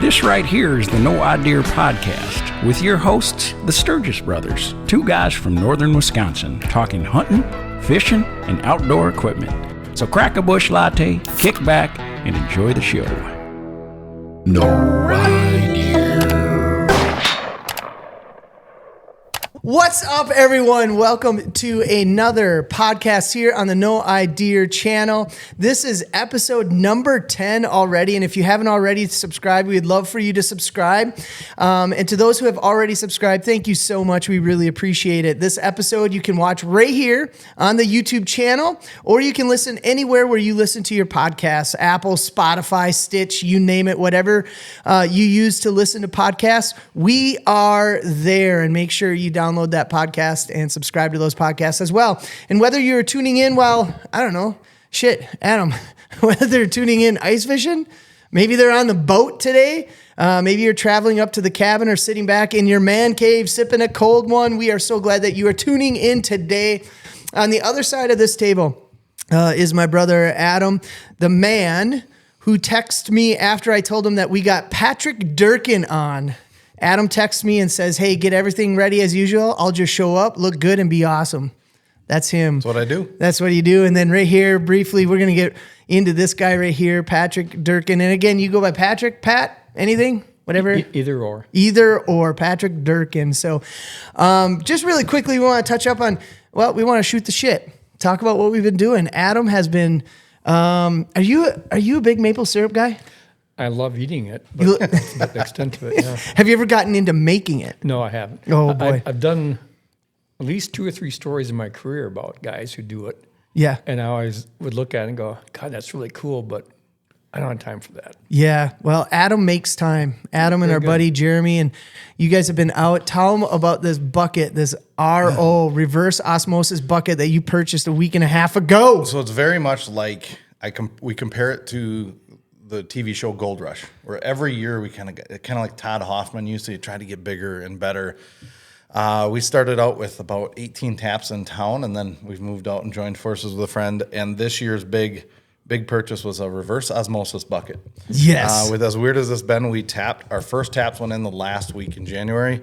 This right here is the No Idea Podcast with your hosts, the Sturgis brothers, two guys from northern Wisconsin, talking hunting, fishing, and outdoor equipment. So crack a bush latte, kick back, and enjoy the show. No Idea. What's up, everyone? Welcome to another podcast here on the No Idea channel. This is episode number 10 already, and if you haven't already subscribed, we'd love for you to subscribe. And to those who have already subscribed, thank you so much. We really appreciate it. This episode you can watch right here on the YouTube channel, or you can listen anywhere where you listen to your podcasts, Apple, Spotify, Stitch, you name it, whatever you use to listen to podcasts. We are there, and make sure you download that podcast and subscribe to those podcasts as well. And whether you're tuning in while, I don't know, Adam, whether they're tuning in ice fishing, maybe they're on the boat today, maybe you're traveling up to the cabin or sitting back in your man cave sipping a cold one, we are so glad that you are tuning in today. On the other side of this table is my brother Adam, the man who texted me after I told him that we got Patrick Durkin on. Adam texts me and says, hey, get everything ready as usual. I'll just show up, look good, and be awesome. That's him. That's what I do. That's what you do. And then right here, briefly, we're going to get into this guy right here, Patrick Durkin. And again, you go by Patrick, Pat, anything, whatever? Either or. Either or, Patrick Durkin. So just really quickly, we want to touch up on, we want to shoot the shit. Talk about what we've been doing. Adam has been, are you a big maple syrup guy? I love eating it, but that's about the extent of it, yeah. Have you ever gotten into making it? No, I haven't. Oh, boy. I've done at least 2 or 3 stories in my career about guys who do it. Yeah. And I always would look at it and go, God, that's really cool, but I don't have time for that. Yeah. Well, Adam makes time. Adam and our buddy Jeremy, and you guys have been out. Tell them about this bucket, this RO, reverse osmosis bucket that you purchased a week and a half ago. So it's very much like we compare it to the TV show Gold Rush, where every year we kind of like Todd Hoffman used to try to get bigger and better. We started out with about 18 taps in town, and then we've moved out and joined forces with a friend. And this year's big purchase was a reverse osmosis bucket. Yes. With as weird as this been, our first taps went in the last week in January.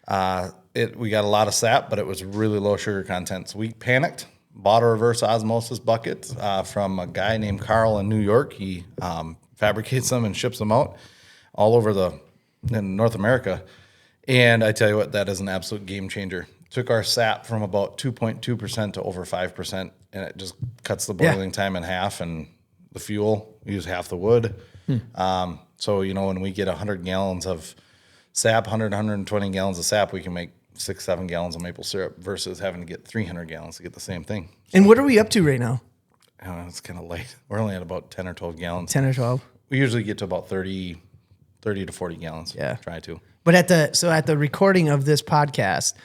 We got a lot of sap, but it was really low sugar content. So we panicked, bought a reverse osmosis bucket from a guy named Carl in New York. He fabricates them and ships them out all over in North America. And I tell you what, that is an absolute game changer. Took our sap from about 2.2% to over 5%, and it just cuts the boiling time in half, and the fuel, we use half the wood. So, when we get 100 gallons of sap, 120 gallons of sap, we can make 6-7 gallons of maple syrup versus having to get 300 gallons to get the same thing. And what are we up to right now? It's kind of light. We're only at about 10 or 12 gallons. 10 or 12. We usually get to about 30 to 40 gallons. Yeah. Try to. But at the recording of this podcast,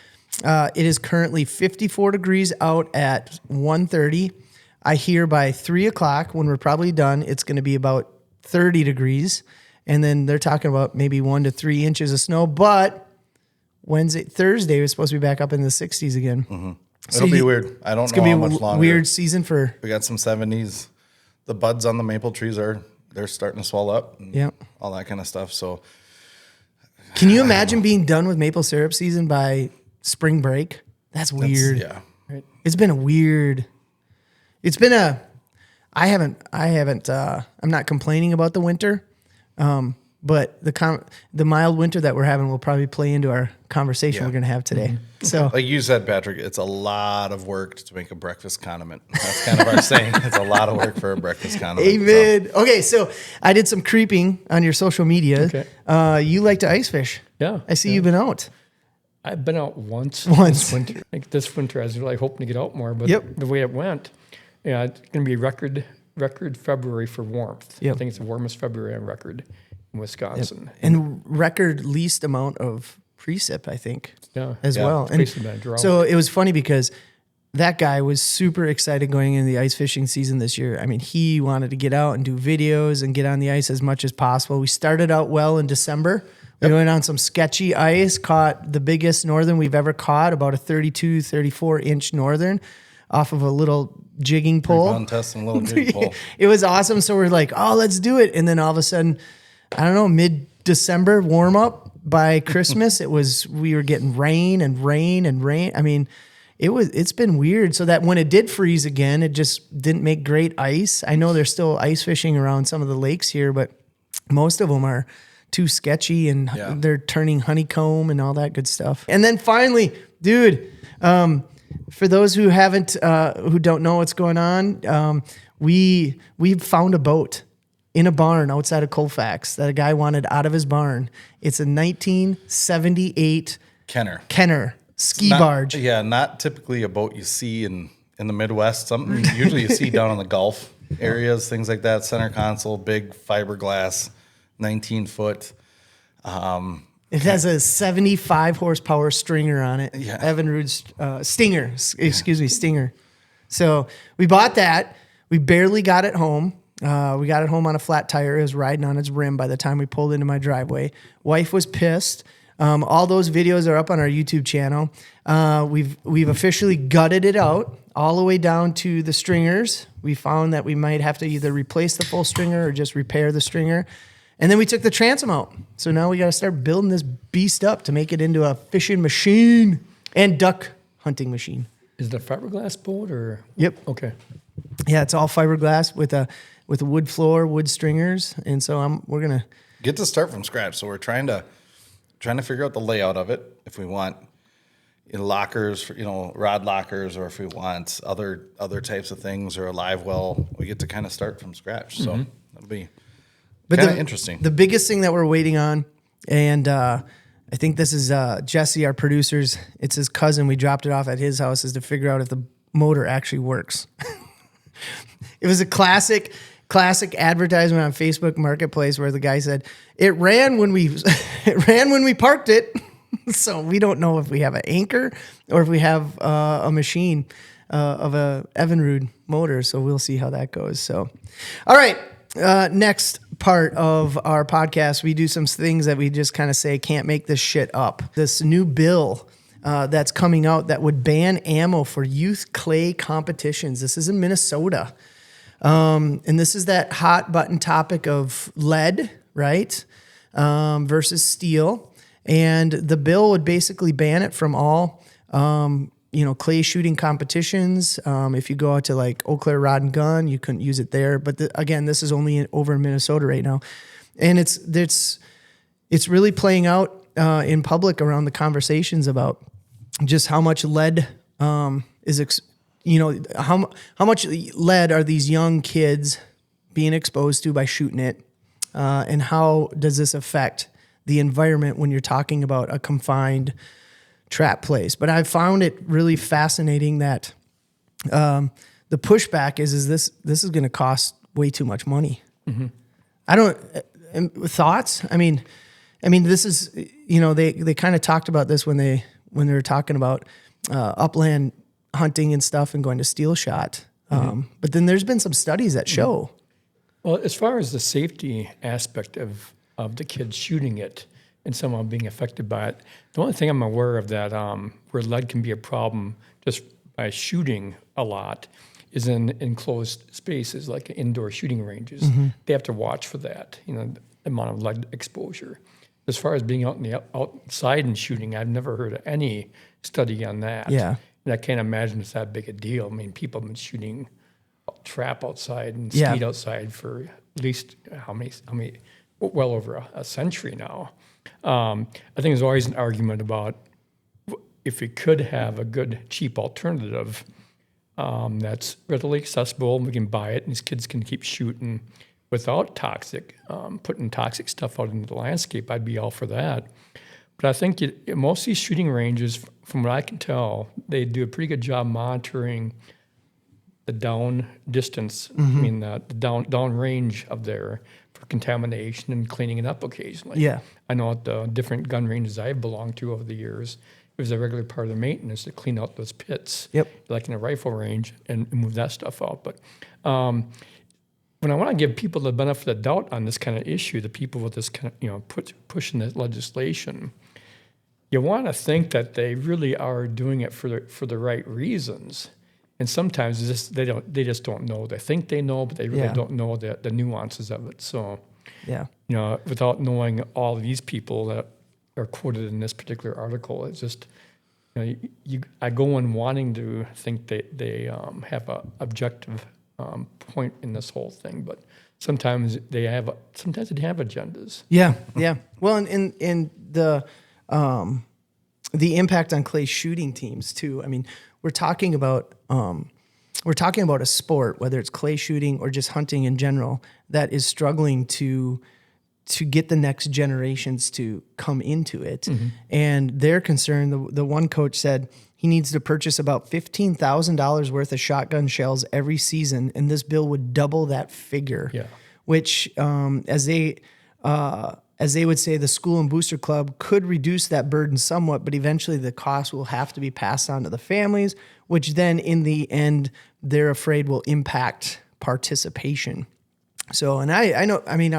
it is currently 54 degrees out at 1:30. I hear by 3 o'clock, when we're probably done, it's going to be about 30 degrees. And then they're talking about maybe 1 to 3 inches of snow. But Thursday, we're supposed to be back up in the 60s again. Mm-hmm. It'll be weird. I don't know how much longer. It's going to be a weird season for... We got some 70s. The buds on the maple trees they're starting to swell up. And all that kind of stuff. So, can you imagine being done with maple syrup season by spring break? That's weird. Right. It's been I'm not complaining about the winter. But the mild winter that we're having will probably play into our conversation we're going to have today. Mm-hmm. So, like you said, Patrick, it's a lot of work to make a breakfast condiment. That's kind of our saying. It's a lot of work for a breakfast condiment. Amen. So. Okay, so I did some creeping on your social media. Okay. You like to ice fish. Yeah. I see you've been out. I've been out once this winter. Like this winter, I was really hoping to get out more, but the way it went, it's going to be record February for warmth. Yep. I think it's the warmest February on record in Wisconsin. Yep. And record least amount of precip, I think, as well. And so it was funny because that guy was super excited going into the ice fishing season this year. I mean, he wanted to get out and do videos and get on the ice as much as possible. We started out well in December. We went on some sketchy ice, caught the biggest northern we've ever caught, about a 32, 34-inch northern off of a little jigging pole. Contest and a little jigging pole. It was awesome. So we're like, oh, let's do it. And then all of a sudden, I don't know, December warm up. By Christmas, we were getting rain and rain and rain. I mean, it's been weird. So that when it did freeze again, it just didn't make great ice. I know there's still ice fishing around some of the lakes here, but most of them are too sketchy and they're turning honeycomb and all that good stuff. And then finally, dude, for those who don't know what's going on, we found a boat in a barn outside of Colfax that a guy wanted out of his barn. It's a 1978 Kenner ski barge. Yeah, not typically a boat you see in the Midwest. Something usually you see down in the Gulf areas, things like that. Center console, big fiberglass, 19-foot. It has a 75 horsepower stringer on it. Yeah. Evinrude's Stinger. Excuse me, Stinger. So we bought that. We barely got it home. We got it home on a flat tire. It was riding on its rim by the time we pulled into my driveway. Wife was pissed. All those videos are up on our YouTube channel. We've officially gutted it out all the way down to the stringers. We found that we might have to either replace the full stringer or just repair the stringer. And then we took the transom out. So now we got to start building this beast up to make it into a fishing machine and duck hunting machine. Is it a fiberglass boat or? Yep. Okay. Yeah, it's all fiberglass with a wood floor, wood stringers, and so we're gonna get to start from scratch. So we're trying to figure out the layout of it. If we want lockers, rod lockers, or if we want other types of things or a live well, we get to kind of start from scratch. So that'll be kind of interesting. The biggest thing that we're waiting on, and I think this is Jesse, our producers. It's his cousin. We dropped it off at his house, is to figure out if the motor actually works. It was a classic advertisement on Facebook Marketplace where the guy said it ran when we parked it. So we don't know if we have an anchor or if we have a machine of a Evinrude motor. So we'll see how that goes. So, all right. Next part of our podcast, we do some things that we just kind of say can't make this shit up. This new bill that's coming out that would ban ammo for youth clay competitions. This is in Minnesota. And this is that hot button topic of lead, right? Versus steel. And the bill would basically ban it from all, clay shooting competitions. If you go out to like Eau Claire Rod and Gun, you couldn't use it there. But again, this is only over in Minnesota right now. And it's really playing out in public around the conversations about just how much lead is how much lead are these young kids being exposed to by shooting it, and how does this affect the environment when you're talking about a confined trap place? But I found it really fascinating that the pushback is this is going to cost way too much money. Mm-hmm. I don't thoughts. I mean, this is they kind of talked about this when they were talking about upland hunting and stuff and going to steel shot. But then there's been some studies that show. Well, as far as the safety aspect of the kids shooting it and someone being affected by it, the only thing I'm aware of that where lead can be a problem just by shooting a lot is in enclosed spaces like indoor shooting ranges. Mm-hmm. They have to watch for that, the amount of lead exposure. As far as being out in the outside and shooting, I've never heard of any study on that. Yeah. And I can't imagine it's that big a deal. I mean, people have been shooting trap outside and skeet outside for at least how many, well over a century now. I think there's always an argument about if we could have a good, cheap alternative that's readily accessible, and we can buy it, and these kids can keep shooting without putting toxic stuff out into the landscape, I'd be all for that. But I think most of these shooting ranges, from what I can tell, they do a pretty good job monitoring the down distance, the down range of there for contamination and cleaning it up occasionally. Yeah. I know at the different gun ranges I've belonged to over the years, it was a regular part of the maintenance to clean out those pits, like in a rifle range, and move that stuff out. But when I want to give people the benefit of the doubt on this kind of issue, the people with this kind of, pushing this legislation, you want to think that they really are doing it for the right reasons. And sometimes they just don't know. They think they know, but they really don't know the nuances of it. So Yeah. Without knowing all of these people that are quoted in this particular article, it's just, I go in wanting to think they have a objective point in this whole thing, but sometimes they have agendas. Yeah, yeah. Well, and the impact on clay shooting teams too. I mean, we're talking about a sport, whether it's clay shooting or just hunting in general, that is struggling to get the next generations to come into it. Mm-hmm. And they're concerned. The one coach said he needs to purchase about $15,000 worth of shotgun shells every season, and this bill would double that figure. Yeah. Which, as they would say, the school and booster club could reduce that burden somewhat, but eventually the cost will have to be passed on to the families, which then in the end, they're afraid will impact participation. So, and I know, I mean,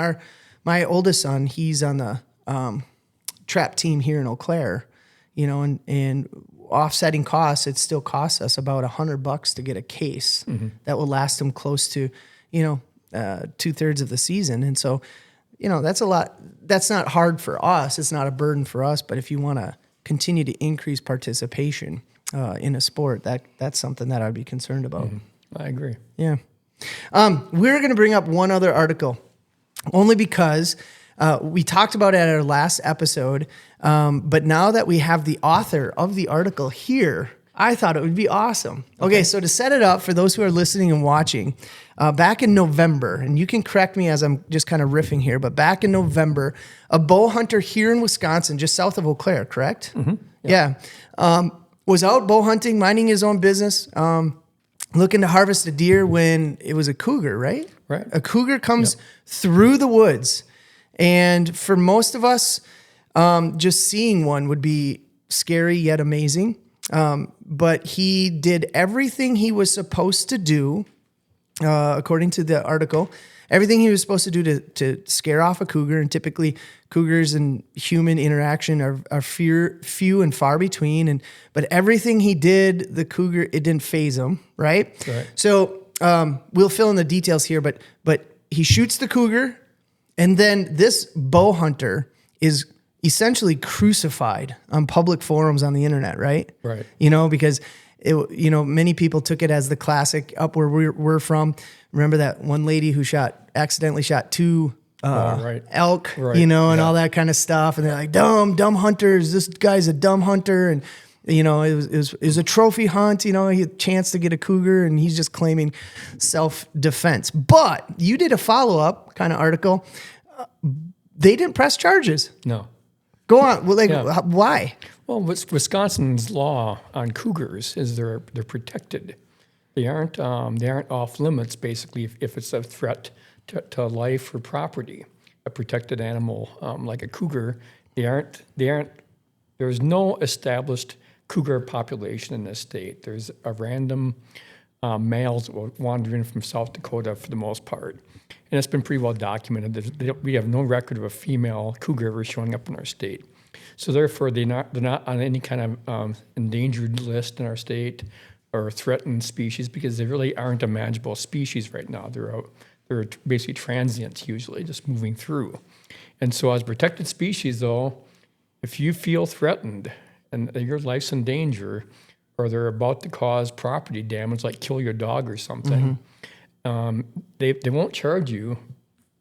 my oldest son, he's on the trap team here in Eau Claire, and offsetting costs, it still costs us about $100 to get a case that will last them close to, 2/3 of the season. And so, that's a lot. That's not hard for us. It's not a burden for us. But if you want to continue to increase participation in a sport, that's something that I'd be concerned about. Mm-hmm. I agree. Yeah. We're going to bring up one other article, only because we talked about it at our last episode. But now that we have the author of the article here, I thought it would be awesome. Okay, so to set it up for those who are listening and watching, back in November, and you can correct me as I'm just kind of riffing here, but back in November, a bow hunter here in Wisconsin, just south of Eau Claire, correct? Mm-hmm. Yeah. Was out bow hunting, minding his own business, looking to harvest a deer when it was a cougar, right? Right. A cougar comes through the woods. And for most of us, just seeing one would be scary yet amazing. But he did everything he was supposed to do, according to the article, everything he was supposed to do to scare off a cougar. And typically cougars and human interaction are few and far between. But everything he did, the cougar, it didn't faze him, right? Right. So we'll fill in the details here, but he shoots the cougar, and then this bow hunter is essentially crucified on public forums on the internet, right? Right. Because many people took it as the classic up where we're from. Remember that one lady who accidentally shot two elk, and all that kind of stuff. And they're like, dumb hunters. This guy's a dumb hunter. And, it was a trophy hunt. He had a chance to get a cougar, and he's just claiming self-defense. But you did a follow-up kind of article. They didn't press charges. No. Go on. Well, why? Well, Wisconsin's law on cougars is they're protected. They aren't off limits. Basically, if it's a threat to life or property, a protected animal like a cougar, they aren't. There's no established cougar population in this state. There's a random males wandering from South Dakota for the most part. And it's been pretty well documented. We have no record of a female cougar ever showing up in our state. So therefore, they're not on any kind of endangered list in our state or threatened species, because they really aren't a manageable species right now. They're basically transients usually, just moving through. And so as protected species, though, if you feel threatened and your life's in danger, or they're about to cause property damage, like kill your dog or something, they won't charge you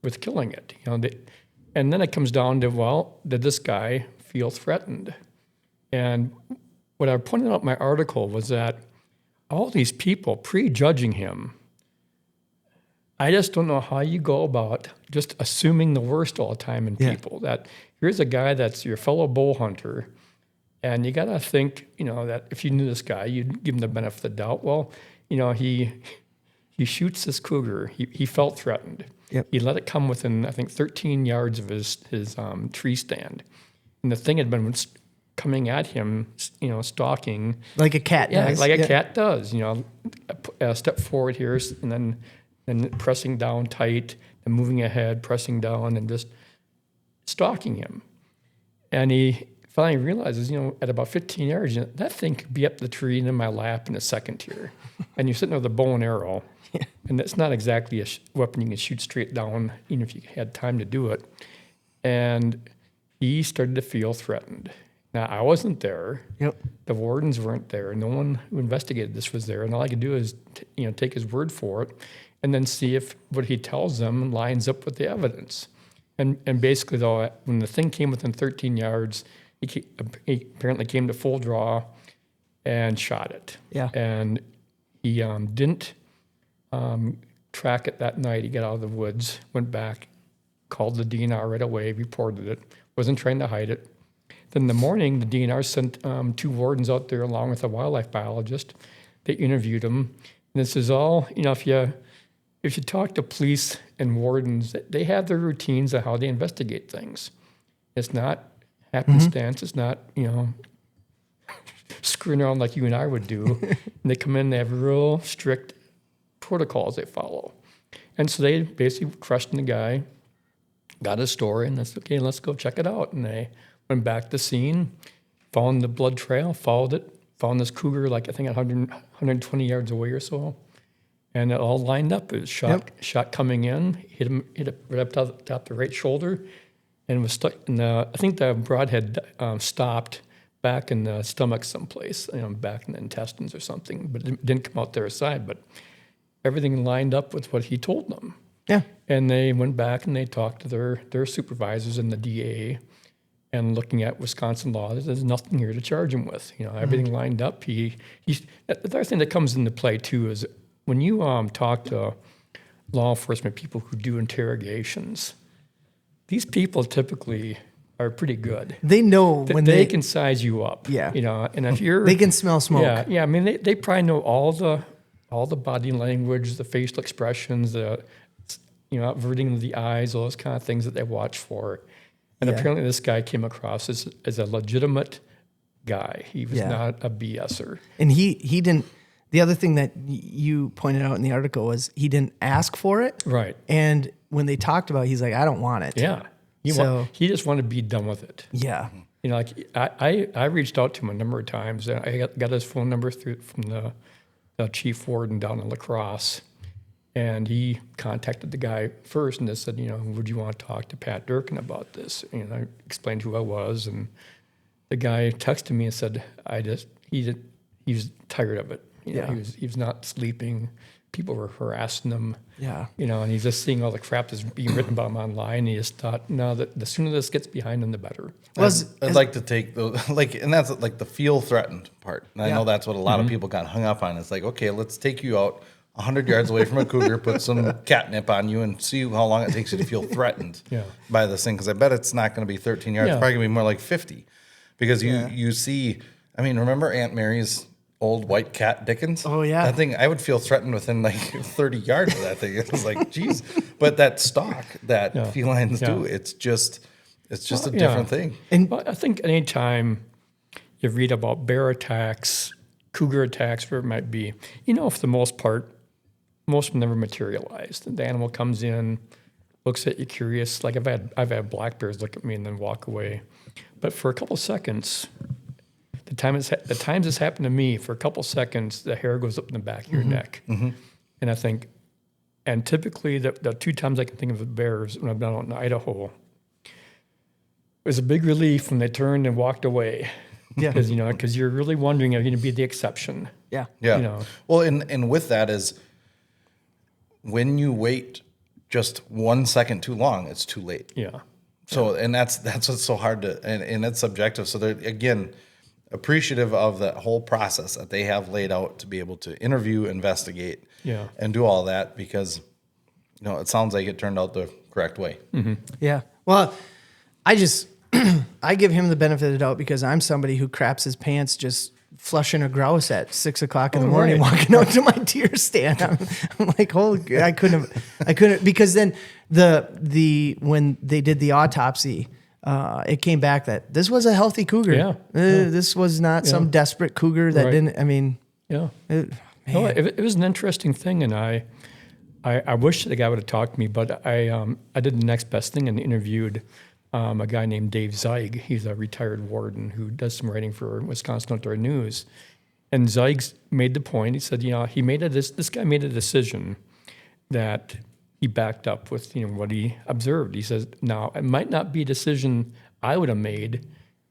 with killing it. And then it comes down to, well, did this guy feel threatened? And what I pointed out in my article was that all these people prejudging him, I just don't know how you go about just assuming the worst all the time in people. That here's a guy that's your fellow bow hunter, and you got to think, that if you knew this guy, you'd give him the benefit of the doubt. Well, he shoots this cougar. He felt threatened. Yep. He let it come within, I think, 13 yards of his tree stand. And the thing had been coming at him, stalking. Like a cat does. Like a cat does. A step forward here, and then pressing down tight, and moving ahead, pressing down, and just stalking him. And he finally realizes, at about 15 yards, that thing could be up the tree and in my lap in a second here. And you're sitting there with a bow and arrow. And that's not exactly a weapon you can shoot straight down, even if you had time to do it. And he started to feel threatened. Now, I wasn't there. Yep. The wardens weren't there. No one who investigated this was there. And all I could do is, take his word for it and then see if what he tells them lines up with the evidence. And basically, though, when the thing came within 13 yards, he apparently came to full draw and shot it. Yeah. And he didn't track it that night. He got out of the woods, went back, called the DNR right away, reported it, wasn't trying to hide it. Then in the morning, the DNR sent 2 wardens out there along with a wildlife biologist. They interviewed him. And this is all, if you talk to police and wardens, they have their routines of how they investigate things. It's not happenstance. It's not, screwing around like you and I would do. And they come in, they have real strict protocols they follow. And so they basically questioned the guy, got his story, and that's okay, let's go check it out. And they went back to the scene, found the blood trail, followed it, found this cougar, like I think 120 yards away or so. And it all lined up. It was shot coming in, hit it right up top the right shoulder, and was stuck. And I think the broadhead stopped back in the stomach someplace, back in the intestines or something, but it didn't come out their side. But everything lined up with what he told them. Yeah. And they went back and they talked to their supervisors and the DA, and looking at Wisconsin law, there's nothing here to charge him with. Everything lined up. The other thing that comes into play too is when you talk to law enforcement people who do interrogations, these people typicly are pretty good. They know when they can size you up. Yeah. And if you're they can smell smoke. Yeah. I mean, they probably know all the body language, the facial expressions, the averting the eyes, all those kind of things that they watch for. And apparently, this guy came across as a legitimate guy. He was not a BSer. And he didn't. The other thing that you pointed out in the article was he didn't ask for it. Right. And when they talked about it, he's like, I don't want it. Yeah. He just wanted to be done with it. Yeah. I reached out to him a number of times. And I got his phone number from the chief warden down in La Crosse. And he contacted the guy first and just said, would you want to talk to Pat Durkin about this? And I explained who I was. And the guy texted me and said, he was tired of it. He was not sleeping. People were harassing him. Yeah. And he's just seeing all the crap that's being written about him online. And he just thought, no, the sooner this gets behind him, the better. I'd like to take and that's like the feel threatened part. And I know that's what a lot of people got hung up on. It's like, okay, let's take you out 100 yards away from a cougar, put some catnip on you, and see how long it takes you to feel threatened by this thing. Because I bet it's not going to be 13 yards. It's probably going to be more like 50. Because you see, remember Aunt Mary's old white cat Dickens? Oh, yeah. That thing, I would feel threatened within like 30 yards of that thing. It was like, geez. But that stalk that felines do, it's just a different thing. And I think anytime you read about bear attacks, cougar attacks, whatever it might be, for the most part, most of them never materialized. The animal comes in, looks at you curious. Like I've had black bears look at me and then walk away. But for a couple seconds, the times it's happened to me, for a couple seconds, the hair goes up in the back of your neck. Mm-hmm. And I think, and typically the 2 times I can think of the bears when I've been out in Idaho, it was a big relief when they turned and walked away. Yeah. Because you're really wondering, are you going to be the exception? Yeah. Yeah. Well, and with that is, when you wait just 1 second too long, it's too late. Yeah. So, and that's what's so hard to, and it's subjective. So they're, again, appreciative of that whole process that they have laid out to be able to interview, investigate, and do all that, because, it sounds like it turned out the correct way. Mm-hmm. Yeah. Well, I give him the benefit of the doubt because I'm somebody who craps his pants just flushing a grouse at 6 o'clock in the morning, walking out to my deer stand. I'm like, holy, I couldn't, because then when they did the autopsy, it came back that this was a healthy cougar. Yeah. This was not some desperate cougar that didn't, it was an interesting thing. And I wish the guy would have talked to me, but I did the next best thing and interviewed a guy named Dave Zeig. He's a retired warden who does some writing for Wisconsin Outdoor News. And Zeig made the point. He said, this guy made a decision that he backed up with what he observed. He says, now it might not be a decision I would have made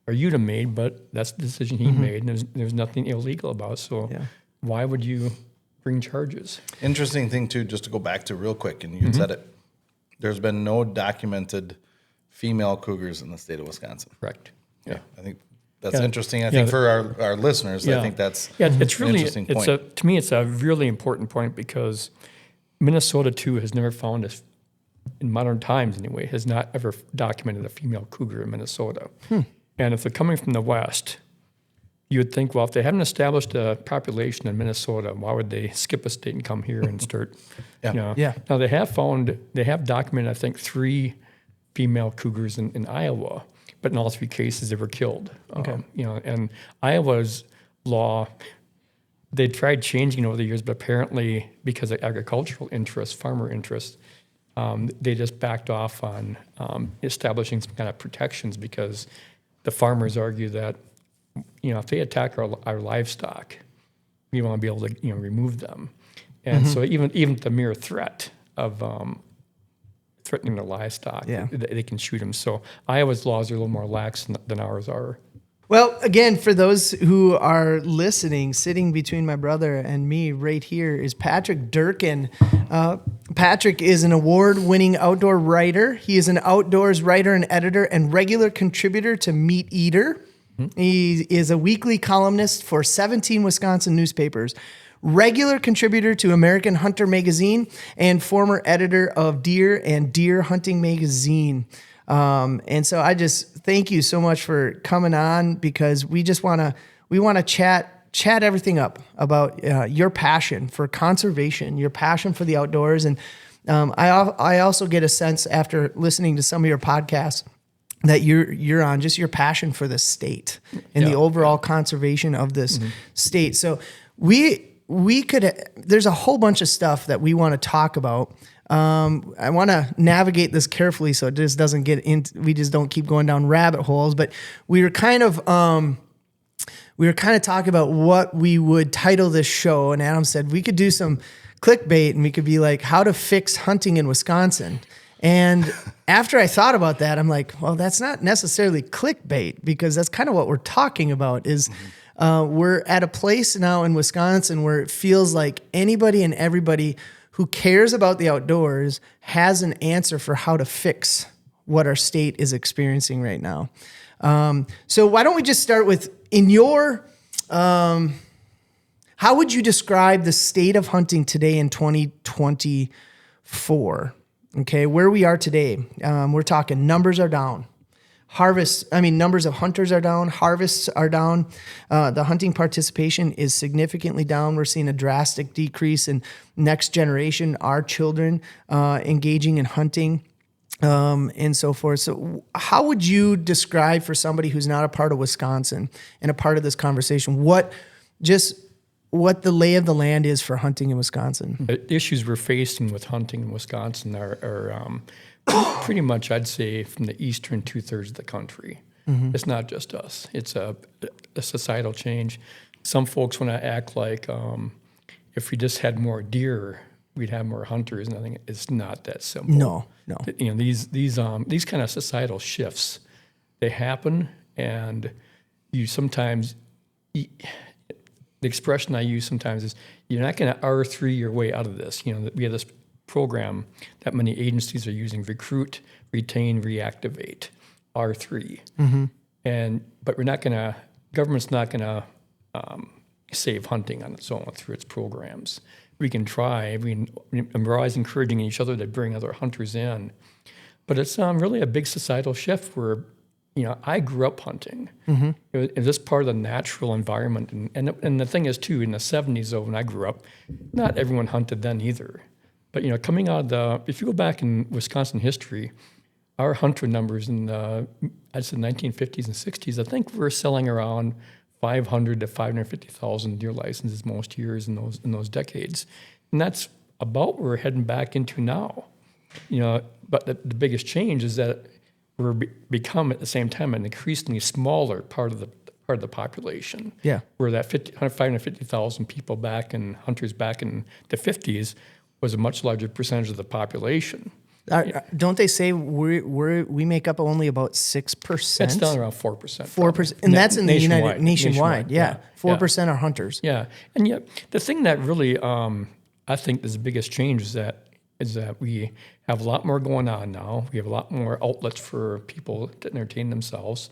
or you'd have made, but that's the decision he made, and there's nothing illegal about it. So why would you bring charges? Interesting thing too, just to go back to real quick, and you said it. There's been no documented female cougars in the state of Wisconsin. Correct. Yeah, I think that's interesting. I think for our listeners, I think that's it's really an interesting point. To me, it's a really important point because Minnesota too has never found in modern times anyway, has not ever documented a female cougar in Minnesota. And if they're coming from the West, you would think, well, if they haven't established a population in Minnesota, why would they skip a state and come here and start? Now they have documented, I think, 3 female cougars in Iowa, but in all 3 cases they were killed. And Iowa's law, they tried changing over the years, but apparently because of agricultural interests, farmer interests, they just backed off on establishing some kind of protections because the farmers argue that if they attack our livestock, we want to be able to remove them, and so even the mere threat of threatening the livestock, they can shoot them. So Iowa's laws are a little more lax than ours are. Well, again, for those who are listening, sitting between my brother and me right here is Patrick Durkin. Patrick is an award-winning outdoor writer. He is an outdoors writer and editor and regular contributor to Meat Eater. He is a weekly columnist for 17 Wisconsin newspapers, regular contributor to American Hunter magazine, and former editor of Deer and Deer Hunting magazine. And so I just thank you so much for coming on because we want to chat everything up about your passion for conservation, your passion for the outdoors. And I also get a sense after listening to some of your podcasts that you're on just your passion for the state and the overall conservation of this state. So there's a whole bunch of stuff that we want to talk about. I want to navigate this carefully so it just doesn't we just don't keep going down rabbit holes, but we were kind of talking about what we would title this show. And Adam said we could do some clickbait and we could be like, how to fix hunting in Wisconsin. And after I thought about that, I'm like, well, that's not necessarily clickbait because that's kind of what we're talking about is we're at a place now in Wisconsin where it feels like anybody and everybody who cares about the outdoors has an answer for how to fix what our state is experiencing right now. So why don't we just start with, how would you describe the state of hunting today in 2024? Okay, where we are today, we're talking numbers are down. Numbers of hunters are down, harvests are down. The hunting participation is significantly down. We're seeing a drastic decrease in next generation, our children engaging in hunting and so forth. So how would you describe for somebody who's not a part of Wisconsin and a part of this conversation, what the lay of the land is for hunting in Wisconsin? The issues we're facing with hunting in Wisconsin are pretty much, I'd say, from the eastern 2/3 of the country. It's not just us. It's a societal change. Some folks want to act like if we just had more deer, we'd have more hunters. And I think it's not that simple. No. These kind of societal shifts, they happen, and you sometimes. The expression I use sometimes is you're not going to R3 your way out of this. We have this program that many agencies are using: recruit, retain, reactivate, R3. But government's not going to save hunting on its own through its programs. We can try. And we're always encouraging each other to bring other hunters in. But it's really a big societal shift where, I grew up hunting. It was just part of the natural environment. And the thing is, too, in the 70s, though, when I grew up, not everyone hunted then either. But, coming out of if you go back in Wisconsin history, our hunter numbers in the 1950s and 60s, I think we're selling around 500 to 550,000 deer licenses most years in those decades. And that's about where we're heading back into now. But the biggest change is that we're become at the same time an increasingly smaller part of the population. Yeah. Where that 550,000 people hunters back in the 50s was a much larger percentage of the population. Don't they say we make up only about 6%? It's down around 4%. 4%, and that's in the nationwide. Yeah, 4% are hunters. Yeah, and yet the thing that really I think is the biggest change is that we have a lot more going on now. We have a lot more outlets for people to entertain themselves.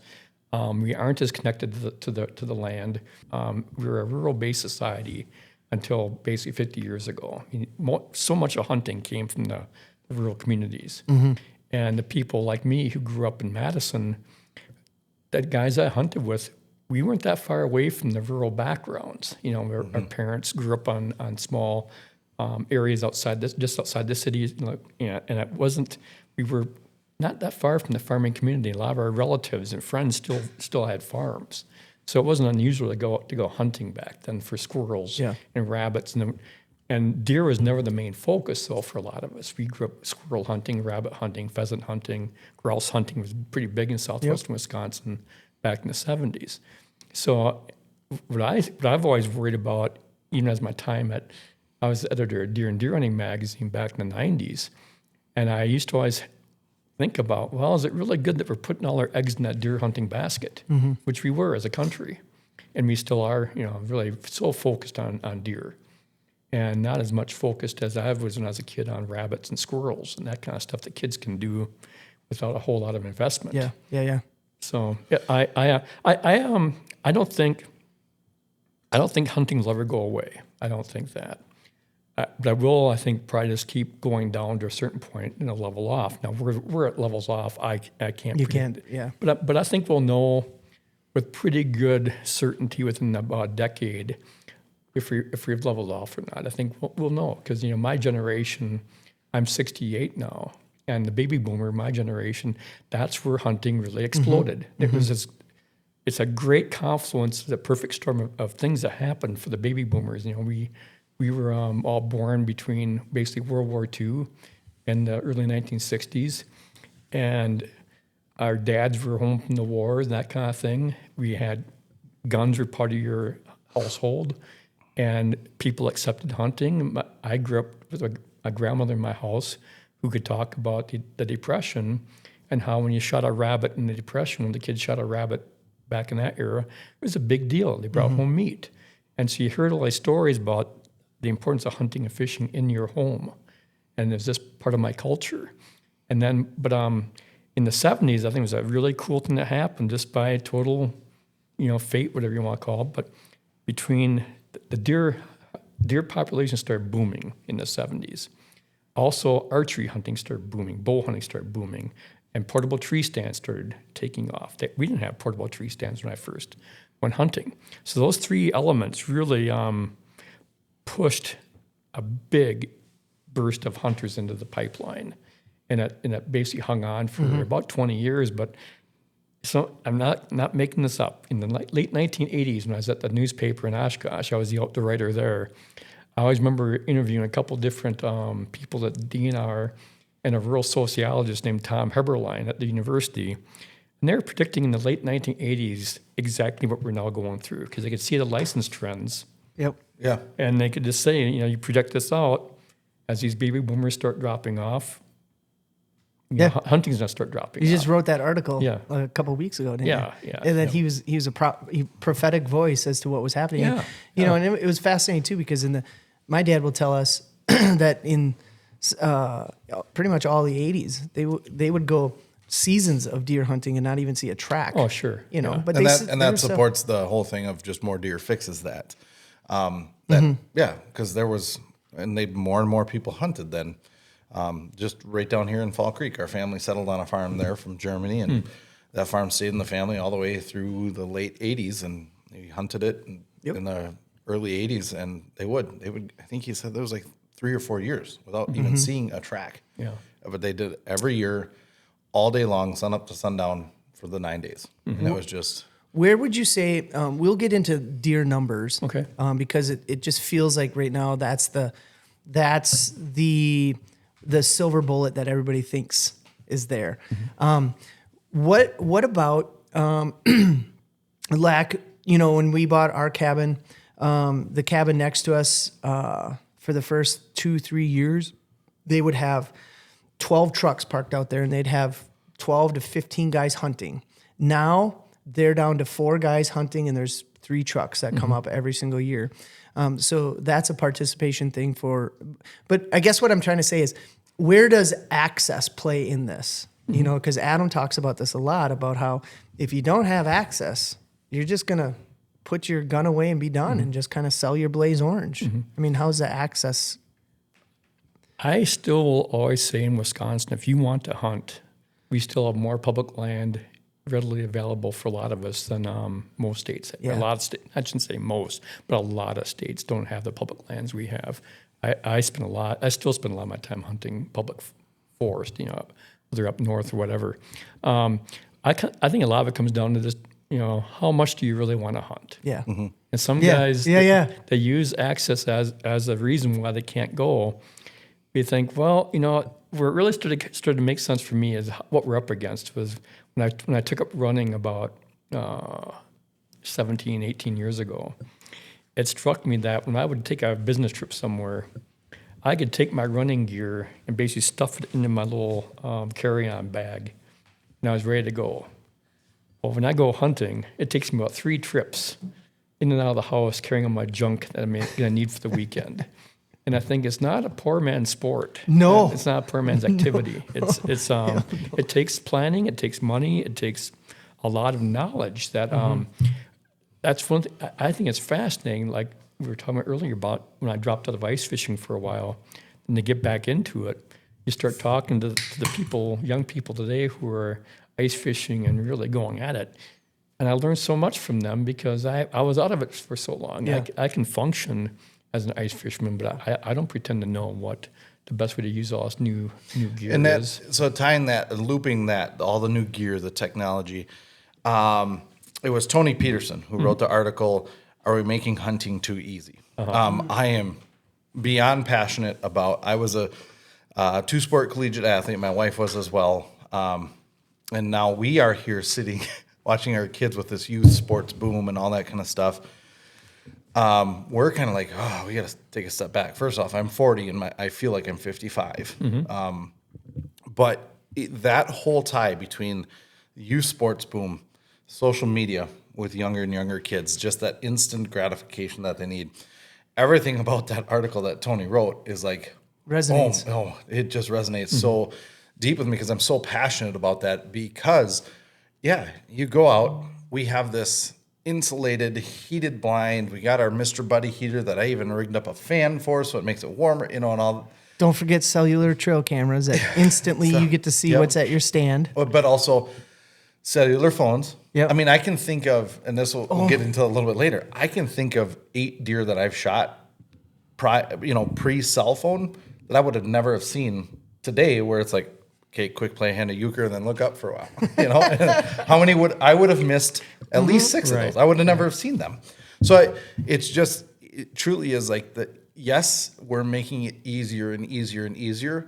We aren't as connected to the land. We're a rural-based society until basically 50 years ago. I mean, so much of hunting came from the rural communities. And the people like me who grew up in Madison, that guys I hunted with, we weren't that far away from the rural backgrounds. You know, our parents grew up on small areas just outside the city, and it wasn't. We were not that far from the farming community. A lot of our relatives and friends still had farms, so it wasn't unusual to go hunting back then for squirrels and rabbits. And deer was never the main focus, though, for a lot of us. We grew up squirrel hunting, rabbit hunting, pheasant hunting, grouse hunting was pretty big in southwestern Wisconsin back in the 70s. So what I've always worried about, even as my time I was the editor of Deer and Deer Hunting magazine back in the 90s, and I used to always think about, well, is it really good that we're putting all our eggs in that deer hunting basket, which we were as a country, and we still are, really so focused on deer. And not as much focused as I was when I was a kid on rabbits and squirrels and that kind of stuff that kids can do without a whole lot of investment. Yeah. So I don't think hunting will ever go away. I don't think that. But I will, I think, probably just keep going down to a certain point and level off. Now we're at levels off. I can't. You can't. Yeah. But I think we'll know with pretty good certainty within about a decade if we've leveled off or not. I think we'll know because my generation, I'm 68 now, and the baby boomer, my generation, that's where hunting really exploded. It was it's a great confluence, the perfect storm of things that happened for the baby boomers. We were all born between basically World War II and the early 1960s, and our dads were home from the wars and that kind of thing. We had guns were part of your household. And people accepted hunting. I grew up with a grandmother in my house who could talk about the Depression and how when you shot a rabbit in the Depression, when the kids shot a rabbit back in that era, it was a big deal. They brought home meat. And so you heard all these stories about the importance of hunting and fishing in your home. And it was just part of my culture. And then, but in the 70s, I think it was a really cool thing that happened just by total, fate, whatever you want to call it. But between the deer population started booming in the 70s. Also, archery hunting started booming, bow hunting started booming, and portable tree stands started taking off. We didn't have portable tree stands when I first went hunting. So those three elements really pushed a big burst of hunters into the pipeline, and it basically hung on for about 20 years. But so I'm not making this up. In the late 1980s, when I was at the newspaper in Oshkosh, I was the outdoor writer there. I always remember interviewing a couple different people at DNR and a rural sociologist named Tom Heberlein at the university. And they were predicting in the late 1980s exactly what we're now going through because they could see the license trends. Yep. Yeah. And they could just say, you project this out as these baby boomers start dropping off. Hunting's going to start dropping. You just wrote that article a couple of weeks ago, didn't you? Yeah. And then he was a prophetic voice as to what was happening. Yeah. And it was fascinating too because my dad will tell us that in pretty much all the 80s they would go seasons of deer hunting and not even see a track. Oh, sure. But that supports the whole thing of just more deer fixes that. Because there was, and more and more people hunted then. Just right down here in Fall Creek, our family settled on a farm there from Germany, and that farm stayed in the family all the way through the late 80s, and we hunted it in the early 80s, and they would, I think he said there was like 3 or 4 years without even seeing a track. Yeah. But they did it every year, all day long, sun up to sundown for the 9 days. And it was just... Where would you say, we'll get into deer numbers, okay? Because it just feels like right now that's the silver bullet that everybody thinks is there. What about lack? When we bought our cabin, the cabin next to us, for the first 2-3 years, they would have 12 trucks parked out there, and they'd have 12 to 15 guys hunting. Now they're down to 4 guys hunting, and there's 3 trucks that come up every single year. So that's a participation thing but I guess what I'm trying to say is, where does access play in this? Because Adam talks about this a lot, about how if you don't have access, you're just going to put your gun away and be done and just kind of sell your Blaze Orange. I mean, how's the access? I still will always say in Wisconsin, if you want to hunt, we still have more public land readily available for a lot of us than most states. Yeah. A lot of states, I shouldn't say most, but a lot of states don't have the public lands we have. I still spend a lot of my time hunting public forest, whether up north or whatever. I think a lot of it comes down to this, how much do you really want to hunt? Yeah. And some guys, they use access as a reason why they can't go. We think, well, where it really started to make sense for me is what we're up against was when I took up running about 17, 18 years ago. It struck me that when I would take a business trip somewhere, I could take my running gear and basically stuff it into my little carry-on bag, and I was ready to go. Well, when I go hunting, it takes me about 3 trips in and out of the house carrying on my junk that I'm going to need for the weekend. And I think it's not a poor man's sport. No. It's not a poor man's activity. It takes planning, it takes money, it takes a lot of knowledge that that's one thing. I think it's fascinating, like we were talking about earlier about when I dropped out of ice fishing for a while, and to get back into it, you start talking to the people, young people today who are ice fishing and really going at it. And I learned so much from them because I was out of it for so long. Yeah. I can function as an ice fisherman, but I don't pretend to know what the best way to use all this new gear And is. so tying that, looping that, all the new gear, the technology. It was Tony Peterson who wrote the article, "Are we making hunting too easy?" I am beyond passionate about. I was a 2-sport collegiate athlete. My wife was as well, and now we are here sitting, watching our kids with this youth sports boom and all that kind of stuff. We're kind of like, we got to take a step back. First off, I'm 40 and I feel like I'm 55. But that whole tie between youth sports boom, social media with younger and younger kids, just that instant gratification that they need. Everything about that article that Tony wrote is like, resonates. It just resonates so deep with me because I'm so passionate about that because, you go out, we have this insulated, heated blind. We got our Mr. Buddy heater that I even rigged up a fan for so it makes it warmer, and all. Don't forget cellular trail cameras that instantly you get to see what's at your stand. But also cellular phones. Yep. I mean, I can think of, and this we'll get into a little bit later, I can think of 8 deer that I've shot pre-cell phone that I would have never have seen today where it's like, okay, quick play, hand a euchre, and then look up for a while. How many I would have missed at least 6 of those. I would have never have seen them. So it truly is like yes, we're making it easier and easier and easier,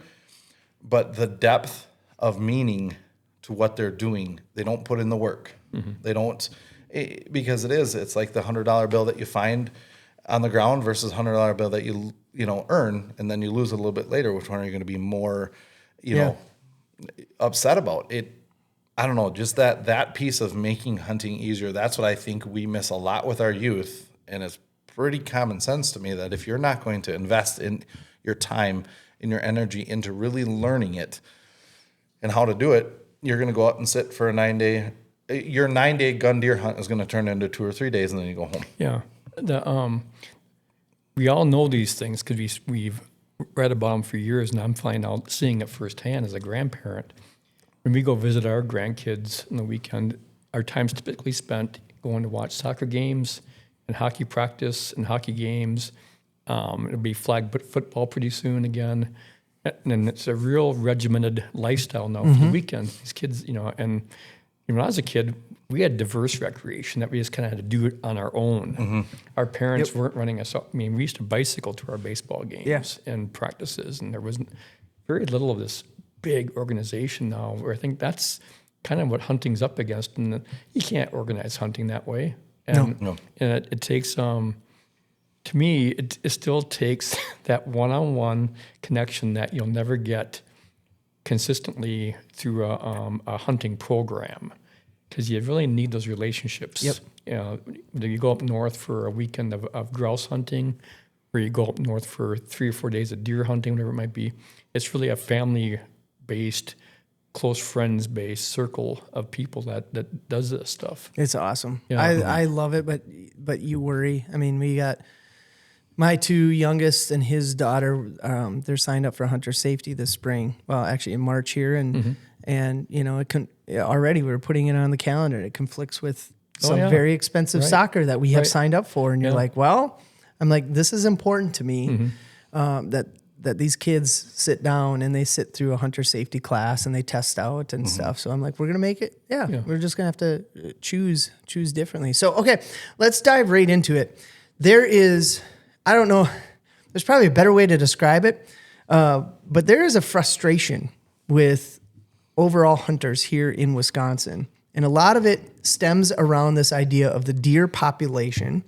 but the depth of meaning to what they're doing, they don't put in the work. They don't, because it's like the $100 bill that you find on the ground versus $100 bill that you earn, and then you lose it a little bit later. Which one are you going to be more, upset about? I don't know, just that piece of making hunting easier. That's what I think we miss a lot with our youth, and it's pretty common sense to me that if you're not going to invest in your time, in your energy into really learning it and how to do it, you're going to go out and sit for a 9-day. Your 9-day gun deer hunt is going to turn into 2 or 3 days, and then you go home. Yeah, we all know these things because we've read about them for years, and I'm seeing it firsthand as a grandparent. When we go visit our grandkids on the weekend, our time's typically spent going to watch soccer games and hockey practice and hockey games. It'll be flag football pretty soon again. And it's a real regimented lifestyle now for the weekend. These kids, and when I was a kid, we had diverse recreation that we just kind of had to do it on our own. Our parents weren't running us up. I mean, we used to bicycle to our baseball games and practices, and there wasn't very little of this big organization now, where I think that's kind of what hunting's up against, and you can't organize hunting that way. And, No. And it takes, to me, it still takes that one-on-one connection that you'll never get consistently through a hunting program, because you really need those relationships. Yep. Whether you go up north for a weekend of grouse hunting, or you go up north for 3 or 4 days of deer hunting, whatever it might be, it's really a family-based, close friends-based circle of people that does this stuff. It's awesome. Yeah. I love it, but you worry. I mean, we got my 2 youngest and his daughter. They're signed up for hunter safety this spring. Well, actually in March here, and already we're putting it on the calendar. It conflicts with some very expensive soccer that we have signed up for, and you're like, well, I'm like, this is important to me, that these kids sit down and they sit through a hunter safety class and they test out and stuff. So I'm like, we're going to make it. Yeah, we're just going to have to choose differently. So, okay, let's dive right into it. There is, I don't know, there's probably a better way to describe it, but there is a frustration with overall hunters here in Wisconsin. And a lot of it stems around this idea of the deer population.